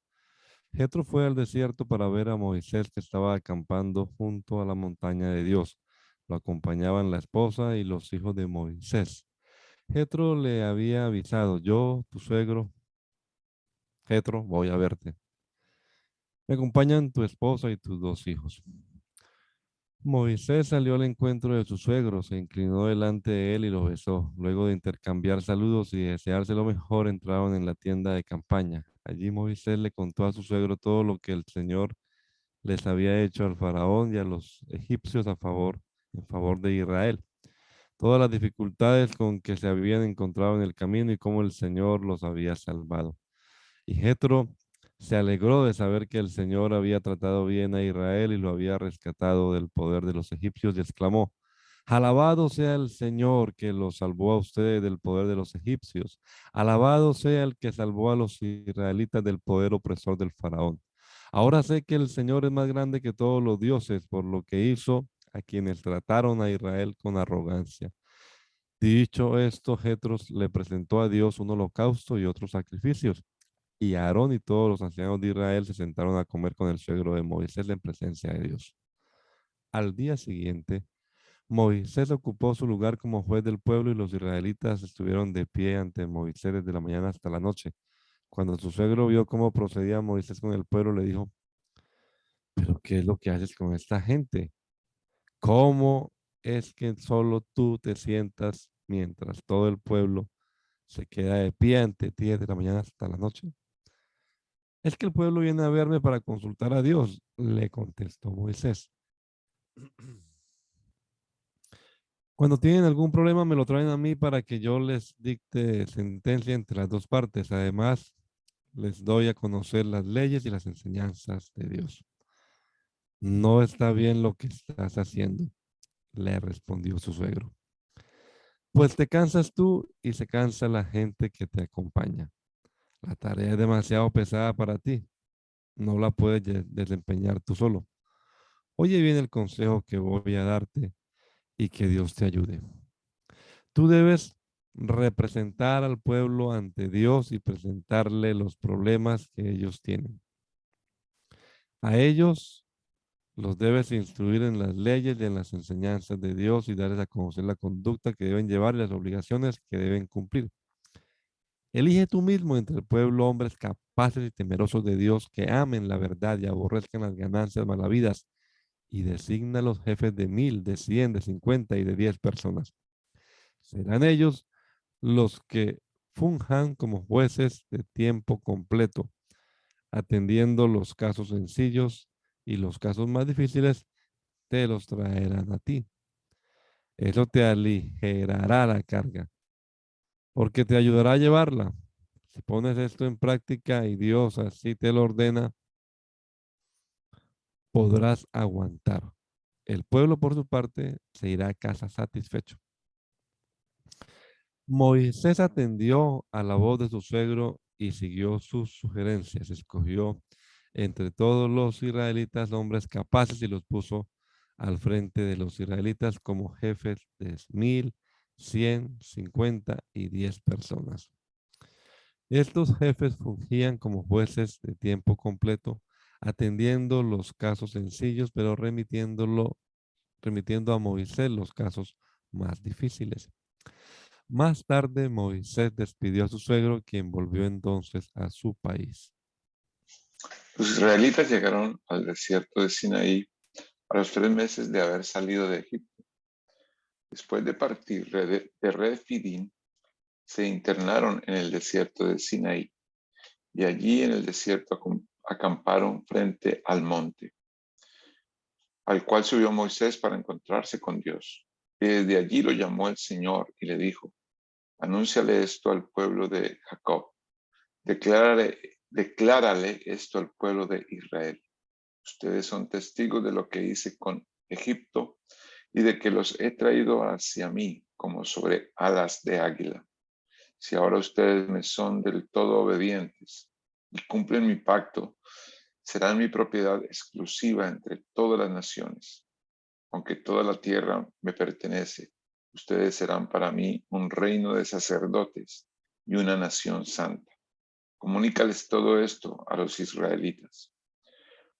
Jetro fue al desierto para ver a Moisés, que estaba acampando junto a la montaña de Dios. Lo acompañaban la esposa y los hijos de Moisés. Jetro le había avisado: yo, tu suegro, Jetro, voy a verte. Me acompañan tu esposa y tus 2 hijos. Moisés salió al encuentro de su suegro, se inclinó delante de él y lo besó. Luego de intercambiar saludos y desearse lo mejor, entraron en la tienda de campaña. Allí Moisés le contó a su suegro todo lo que el Señor les había hecho al faraón y a los egipcios en favor de Israel. Todas las dificultades con que se habían encontrado en el camino y cómo el Señor los había salvado. Y Jetro se alegró de saber que el Señor había tratado bien a Israel y lo había rescatado del poder de los egipcios, y exclamó: alabado sea el Señor que los salvó a ustedes del poder de los egipcios. Alabado sea el que salvó a los israelitas del poder opresor del faraón. Ahora sé que el Señor es más grande que todos los dioses, por lo que hizo a quienes trataron a Israel con arrogancia. Dicho esto, Jetro le presentó a Dios un holocausto y otros sacrificios. Y Aarón y todos los ancianos de Israel se sentaron a comer con el suegro de Moisés en presencia de Dios. Al día siguiente, Moisés ocupó su lugar como juez del pueblo y los israelitas estuvieron de pie ante Moisés desde la mañana hasta la noche. Cuando su suegro vio cómo procedía Moisés con el pueblo, le dijo: ¿pero qué es lo que haces con esta gente? ¿Cómo es que solo tú te sientas mientras todo el pueblo se queda de pie ante ti desde la mañana hasta la noche? Es que el pueblo viene a verme para consultar a Dios, le contestó Moisés. Cuando tienen algún problema me lo traen a mí para que yo les dicte sentencia entre las 2 partes. Además, les doy a conocer las leyes y las enseñanzas de Dios. No está bien lo que estás haciendo, le respondió su suegro. Pues te cansas tú y se cansa la gente que te acompaña. La tarea es demasiado pesada para ti. No la puedes desempeñar tú solo. Oye bien el consejo que voy a darte y que Dios te ayude. Tú debes representar al pueblo ante Dios y presentarle los problemas que ellos tienen. A ellos los debes instruir en las leyes y en las enseñanzas de Dios y darles a conocer la conducta que deben llevar y las obligaciones que deben cumplir. Elige tú mismo entre el pueblo hombres capaces y temerosos de Dios, que amen la verdad y aborrezcan las ganancias malavidas, y designa los jefes de 1000, de 100, de 50 y de 10 personas. Serán ellos los que funjan como jueces de tiempo completo, atendiendo los casos sencillos, y los casos más difíciles te los traerán a ti. Eso te aligerará la carga, porque te ayudará a llevarla. Si pones esto en práctica y Dios así te lo ordena, podrás aguantar. El pueblo, por su parte, se irá a casa satisfecho. Moisés atendió a la voz de su suegro y siguió sus sugerencias. Escogió entre todos los israelitas hombres capaces y los puso al frente de los israelitas como jefes de 1000, 100, 50 y 10 personas. Estos jefes fungían como jueces de tiempo completo, atendiendo los casos sencillos, pero remitiendo a Moisés los casos más difíciles. Más tarde, Moisés despidió a su suegro, quien volvió entonces a su país. Los israelitas llegaron al desierto de Sinaí a los 3 meses de haber salido de Egipto. Después de partir de Refidim, se internaron en el desierto de Sinaí, y allí en el desierto acamparon frente al monte, al cual subió Moisés para encontrarse con Dios. Y desde allí lo llamó el Señor y le dijo, anúnciale esto al pueblo de Jacob, declárale esto al pueblo de Israel. Ustedes son testigos de lo que hice con Egipto y de que los he traído hacia mí como sobre alas de águila. Si ahora ustedes me son del todo obedientes y cumplen mi pacto, serán mi propiedad exclusiva entre todas las naciones. Aunque toda la tierra me pertenece, ustedes serán para mí un reino de sacerdotes y una nación santa. Comunícales todo esto a los israelitas.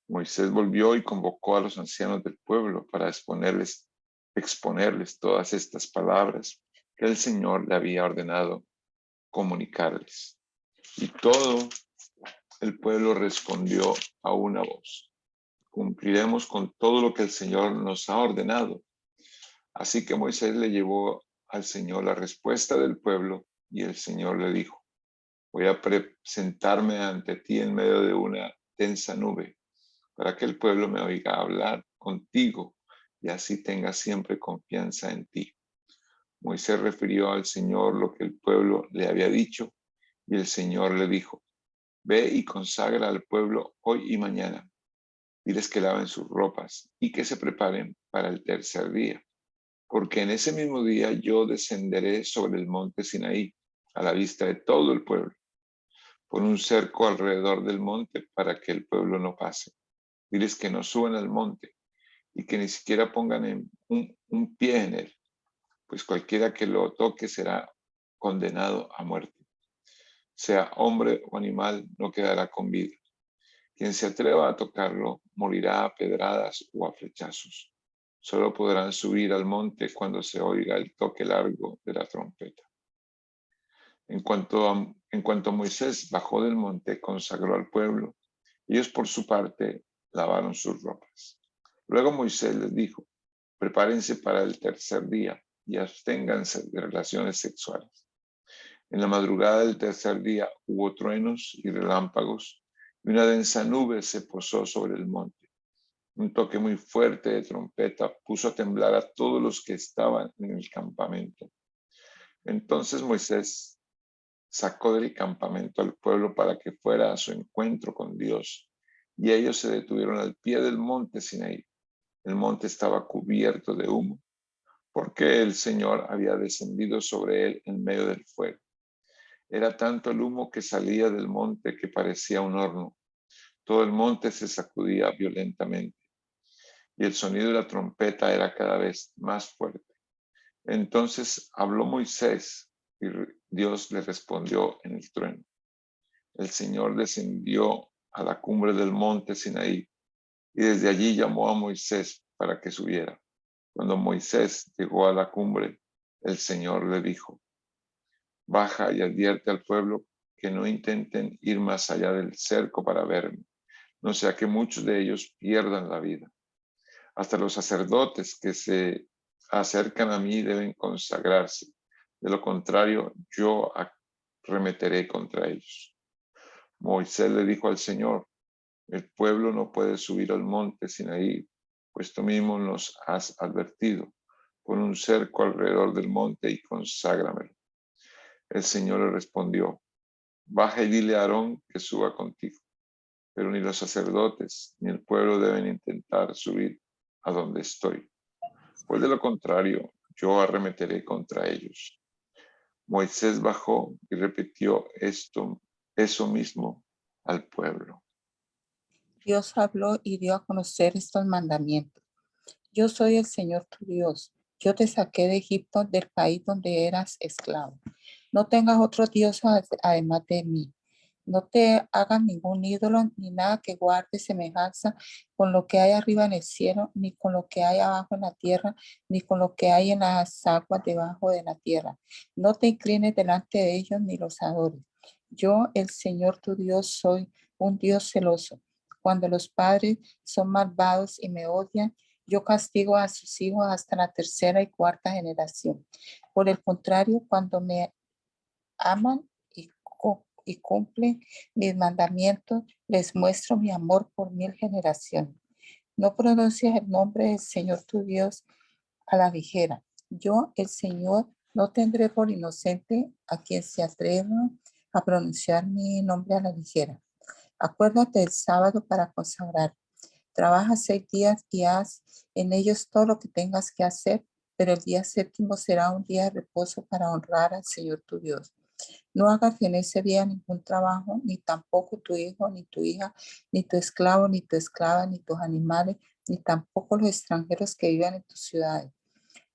Moisés volvió y convocó a los ancianos del pueblo para exponerles todas estas palabras que el Señor le había ordenado comunicarles. Y todo el pueblo respondió a una voz: cumpliremos con todo lo que el Señor nos ha ordenado. Así que Moisés le llevó al Señor la respuesta del pueblo y el Señor le dijo: voy a presentarme ante ti en medio de una densa nube para que el pueblo me oiga hablar contigo y así tenga siempre confianza en ti. Moisés refirió al Señor lo que el pueblo le había dicho y el Señor le dijo: ve y consagra al pueblo hoy y mañana. Diles que laven sus ropas y que se preparen para el tercer día, porque en ese mismo día yo descenderé sobre el monte Sinaí a la vista de todo el pueblo. Pon un cerco alrededor del monte para que el pueblo no pase. Diles que no suban al monte y que ni siquiera pongan un pie en él, pues cualquiera que lo toque será condenado a muerte. Sea hombre o animal, no quedará con vida. Quien se atreva a tocarlo morirá a pedradas o a flechazos. Solo podrán subir al monte cuando se oiga el toque largo de la trompeta. En cuanto Moisés bajó del monte, consagró al pueblo. Ellos por su parte lavaron sus ropas. Luego Moisés les dijo: prepárense para el tercer día y absténganse de relaciones sexuales. En la madrugada del tercer día hubo truenos y relámpagos y una densa nube se posó sobre el monte. Un toque muy fuerte de trompeta puso a temblar a todos los que estaban en el campamento. Entonces Moisés sacó del campamento al pueblo para que fuera a su encuentro con Dios, y ellos se detuvieron al pie del monte Sinaí. El monte estaba cubierto de humo, porque el Señor había descendido sobre él en medio del fuego. Era tanto el humo que salía del monte que parecía un horno. Todo el monte se sacudía violentamente, y el sonido de la trompeta era cada vez más fuerte. Entonces habló Moisés, y Dios le respondió en el trueno. El Señor descendió a la cumbre del monte Sinaí, y desde allí llamó a Moisés para que subiera. Cuando Moisés llegó a la cumbre, el Señor le dijo: baja y advierte al pueblo que no intenten ir más allá del cerco para verme, no sea que muchos de ellos pierdan la vida. Hasta los sacerdotes que se acercan a mí deben consagrarse. De lo contrario, yo arremeteré contra ellos. Moisés le dijo al Señor: el pueblo no puede subir al monte Sinaí, pues tú mismo nos has advertido. Pon un cerco alrededor del monte y conságramelo. El Señor le respondió: baja y dile a Aarón que suba contigo, pero ni los sacerdotes ni el pueblo deben intentar subir a donde estoy, pues de lo contrario yo arremeteré contra ellos. Moisés bajó y repitió eso mismo al pueblo. Dios habló y dio a conocer estos mandamientos. Yo soy el Señor tu Dios. Yo te saqué de Egipto, del país donde eras esclavo. No tengas otro Dios además de mí. No te hagas ningún ídolo ni nada que guarde semejanza con lo que hay arriba en el cielo, ni con lo que hay abajo en la tierra, ni con lo que hay en las aguas debajo de la tierra. No te inclines delante de ellos ni los adores. Yo, el Señor tu Dios, soy un Dios celoso. Cuando los padres son malvados y me odian, yo castigo a sus hijos hasta la tercera y cuarta generación. Por el contrario, cuando me aman y cumplen mis mandamientos, les muestro mi amor por 1000 generaciones. No pronuncies el nombre del Señor tu Dios a la ligera. Yo, el Señor, no tendré por inocente a quien se atreva a pronunciar mi nombre a la ligera. Acuérdate del sábado para consagrar. Trabaja 6 días y haz en ellos todo lo que tengas que hacer, pero el día séptimo será un día de reposo para honrar al Señor tu Dios. No hagas en ese día ningún trabajo, ni tampoco tu hijo, ni tu hija, ni tu esclavo, ni tu esclava, ni tus animales, ni tampoco los extranjeros que vivan en tus ciudades.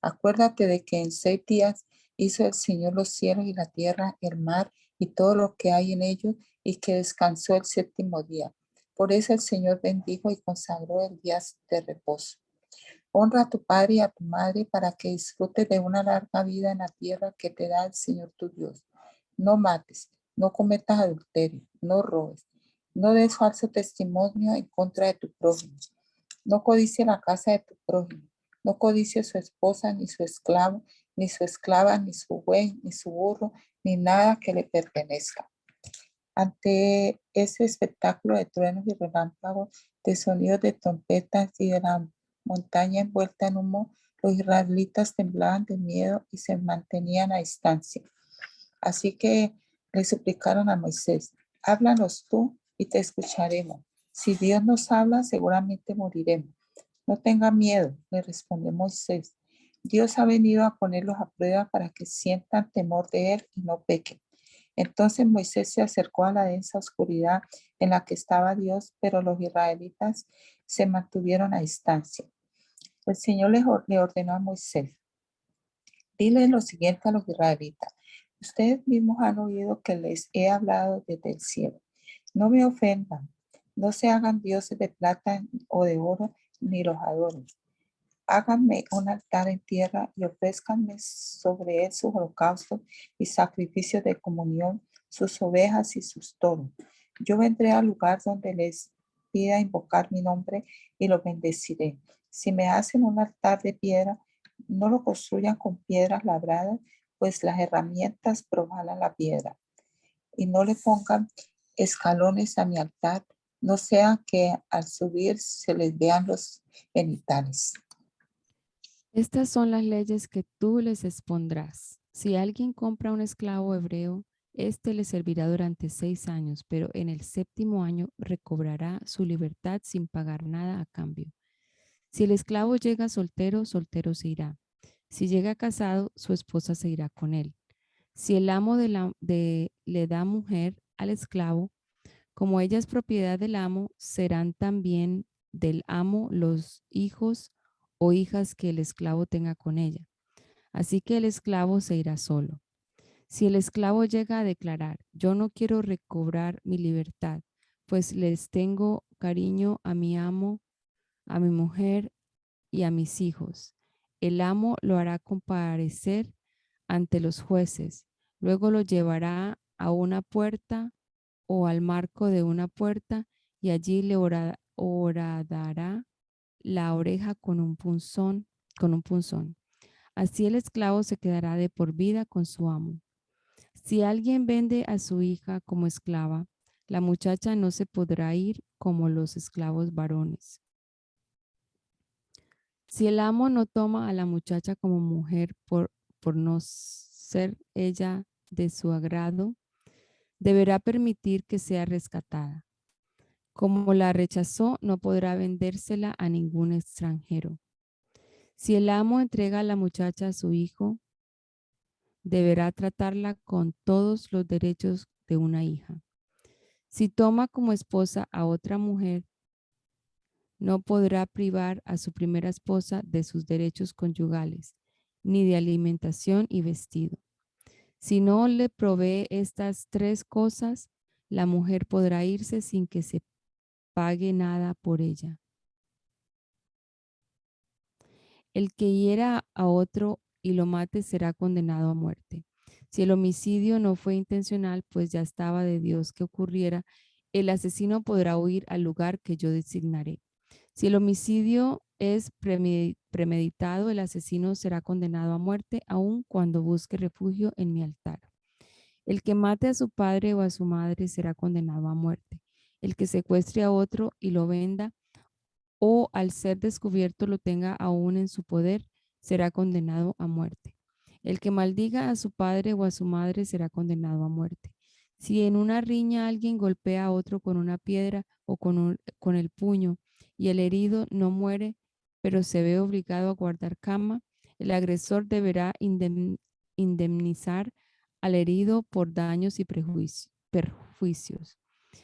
Acuérdate de que en 6 días hizo el Señor los cielos y la tierra, el mar y todo lo que hay en ellos, y que descansó el séptimo día. Por eso el Señor bendijo y consagró el día de reposo. Honra a tu padre y a tu madre para que disfrutes de una larga vida en la tierra que te da el Señor tu Dios. No mates, no cometas adulterio, no robes, no des falso testimonio en contra de tu prójimo. No codicie la casa de tu prójimo. No codicie su esposa, ni su esclavo, ni su esclava, ni su buey, ni su burro, ni nada que le pertenezca. Ante ese espectáculo de truenos y relámpagos, de sonidos de trompetas y de la montaña envuelta en humo, los israelitas temblaban de miedo y se mantenían a distancia. Así que le suplicaron a Moisés: háblanos tú y te escucharemos. Si Dios nos habla, seguramente moriremos. No tenga miedo, le respondió Moisés. Dios ha venido a ponerlos a prueba para que sientan temor de él y no pequen. Entonces Moisés se acercó a la densa oscuridad en la que estaba Dios, pero los israelitas se mantuvieron a distancia. El Señor le ordenó a Moisés: dile lo siguiente a los israelitas: ustedes mismos han oído que les he hablado desde el cielo. No me ofendan, no se hagan dioses de plata o de oro, ni los adoren. Háganme un altar en tierra y ofrézcanme sobre él sus holocaustos y sacrificios de comunión, sus ovejas y sus toros. Yo vendré al lugar donde les pida invocar mi nombre y lo bendeciré. Si me hacen un altar de piedra, no lo construyan con piedras labradas, pues las herramientas profanan la piedra. Y no le pongan escalones a mi altar, no sea que al subir se les vean los genitales. Estas son las leyes que tú les expondrás. Si alguien compra un esclavo hebreo, éste le servirá durante 6 años, pero en el séptimo año recobrará su libertad sin pagar nada a cambio. Si el esclavo llega soltero, soltero se irá. Si llega casado, su esposa se irá con él. Si el amo le da mujer al esclavo, como ella es propiedad del amo, serán también del amo los hijos o hijas que el esclavo tenga con ella. Así que el esclavo se irá solo. Si el esclavo llega a declarar: yo no quiero recobrar mi libertad, pues les tengo cariño a mi amo, a mi mujer y a mis hijos, el amo lo hará comparecer ante los jueces. Luego lo llevará a una puerta o al marco de una puerta, y allí le horadará la oreja con un punzón. Así el esclavo se quedará de por vida con su amo. Si alguien vende a su hija como esclava, la muchacha no se podrá ir como los esclavos varones. Si el amo no toma a la muchacha como mujer por no ser ella de su agrado, deberá permitir que sea rescatada. Como la rechazó, no podrá vendérsela a ningún extranjero. Si el amo entrega a la muchacha a su hijo, deberá tratarla con todos los derechos de una hija. Si toma como esposa a otra mujer, no podrá privar a su primera esposa de sus derechos conyugales, ni de alimentación y vestido. Si no le provee estas 3 cosas, la mujer podrá irse sin que se pague nada por ella. El que hiera a otro y lo mate será condenado a muerte. Si el homicidio no fue intencional, pues ya estaba de Dios que ocurriera, el asesino podrá huir al lugar que yo designaré. Si el homicidio es premeditado, el asesino será condenado a muerte, aun cuando busque refugio en mi altar. El que mate a su padre o a su madre será condenado a muerte. El que secuestre a otro y lo venda, o al ser descubierto lo tenga aún en su poder, será condenado a muerte. El que maldiga a su padre o a su madre será condenado a muerte. Si en una riña alguien golpea a otro con una piedra o con el puño y el herido no muere, pero se ve obligado a guardar cama, el agresor deberá indemnizar al herido por daños y perjuicios.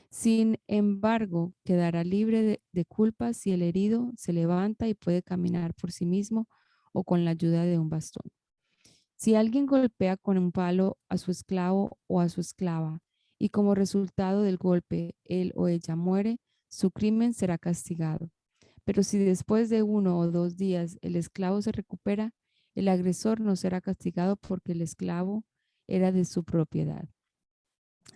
Sin embargo, quedará libre de culpa si el herido se levanta y puede caminar por sí mismo o con la ayuda de un bastón. Si alguien golpea con un palo a su esclavo o a su esclava y como resultado del golpe él o ella muere, su crimen será castigado. Pero si después de 1 o 2 días el esclavo se recupera, el agresor no será castigado porque el esclavo era de su propiedad.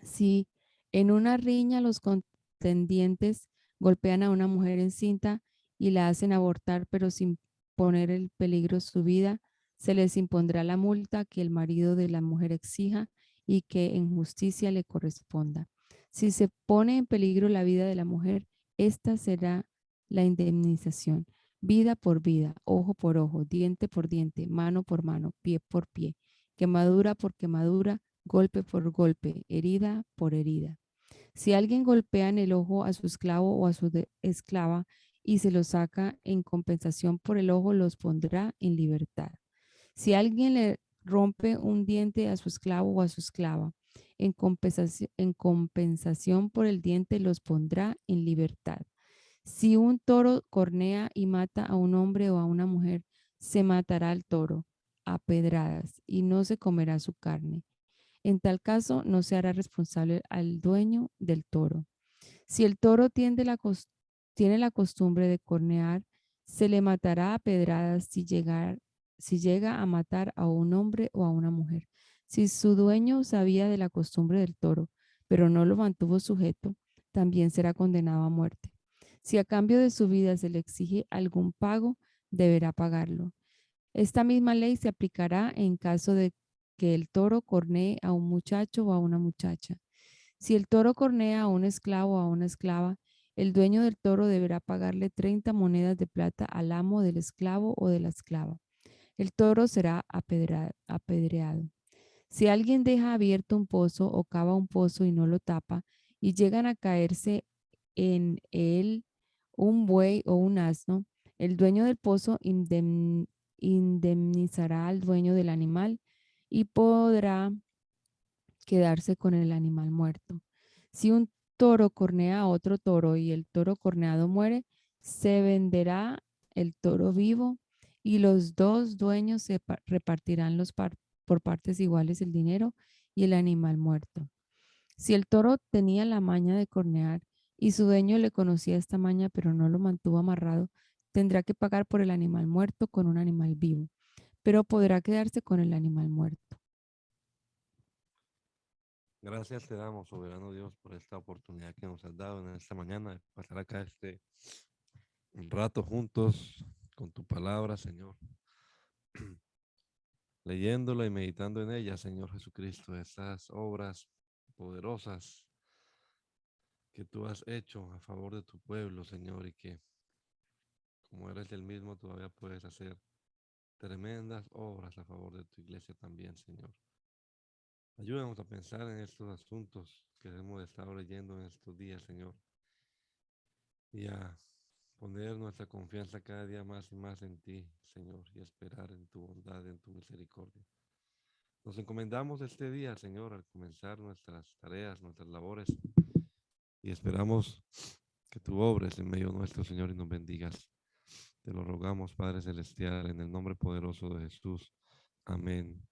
Si en una riña los contendientes golpean a una mujer encinta y la hacen abortar, pero sin poner en peligro su vida, se les impondrá la multa que el marido de la mujer exija y que en justicia le corresponda. Si se pone en peligro la vida de la mujer, esta será la indemnización. Vida por vida, ojo por ojo, diente por diente, mano por mano, pie por pie, quemadura por quemadura, golpe por golpe, herida por herida. Si alguien golpea en el ojo a su esclavo o a su esclava y se lo saca en compensación por el ojo, los pondrá en libertad. Si alguien le rompe un diente a su esclavo o a su esclava, en compensación por el diente, los pondrá en libertad. Si un toro cornea y mata a un hombre o a una mujer, se matará al toro a pedradas y no se comerá su carne. En tal caso, no se hará responsable al dueño del toro. Si el toro tiene la costumbre de cornear, se le matará a pedradas si llega a matar a un hombre o a una mujer. Si su dueño sabía de la costumbre del toro, pero no lo mantuvo sujeto, también será condenado a muerte. Si a cambio de su vida se le exige algún pago, deberá pagarlo. Esta misma ley se aplicará en caso de que el toro cornee a un muchacho o a una muchacha. Si el toro cornea a un esclavo o a una esclava, el dueño del toro deberá pagarle 30 monedas de plata al amo del esclavo o de la esclava. El toro será apedreado. Si alguien deja abierto un pozo o cava un pozo y no lo tapa y llegan a caerse en él un buey o un asno, el dueño del pozo indemnizará al dueño del animal y podrá quedarse con el animal muerto. Si un toro cornea a otro toro y el toro corneado muere, se venderá el toro vivo y los dos dueños se repartirán por partes iguales el dinero y el animal muerto. Si el toro tenía la maña de cornear y su dueño le conocía esta maña pero no lo mantuvo amarrado, tendrá que pagar por el animal muerto con un animal vivo, pero podrá quedarse con el animal muerto. Gracias te damos, soberano Dios, por esta oportunidad que nos has dado en esta mañana de pasar acá un rato juntos con tu palabra, Señor. Leyéndola y meditando en ella, Señor Jesucristo, estas obras poderosas que tú has hecho a favor de tu pueblo, Señor, y que como eres el mismo, todavía puedes hacer tremendas obras a favor de tu iglesia también, Señor. Ayúdanos a pensar en estos asuntos que hemos estado leyendo en estos días, Señor, y a poner nuestra confianza cada día más y más en ti, Señor, y esperar en tu bondad, en tu misericordia. Nos encomendamos este día, Señor, al comenzar nuestras tareas, nuestras labores, y esperamos que tú obres en medio nuestro, Señor, y nos bendigas. Te lo rogamos, Padre Celestial, en el nombre poderoso de Jesús. Amén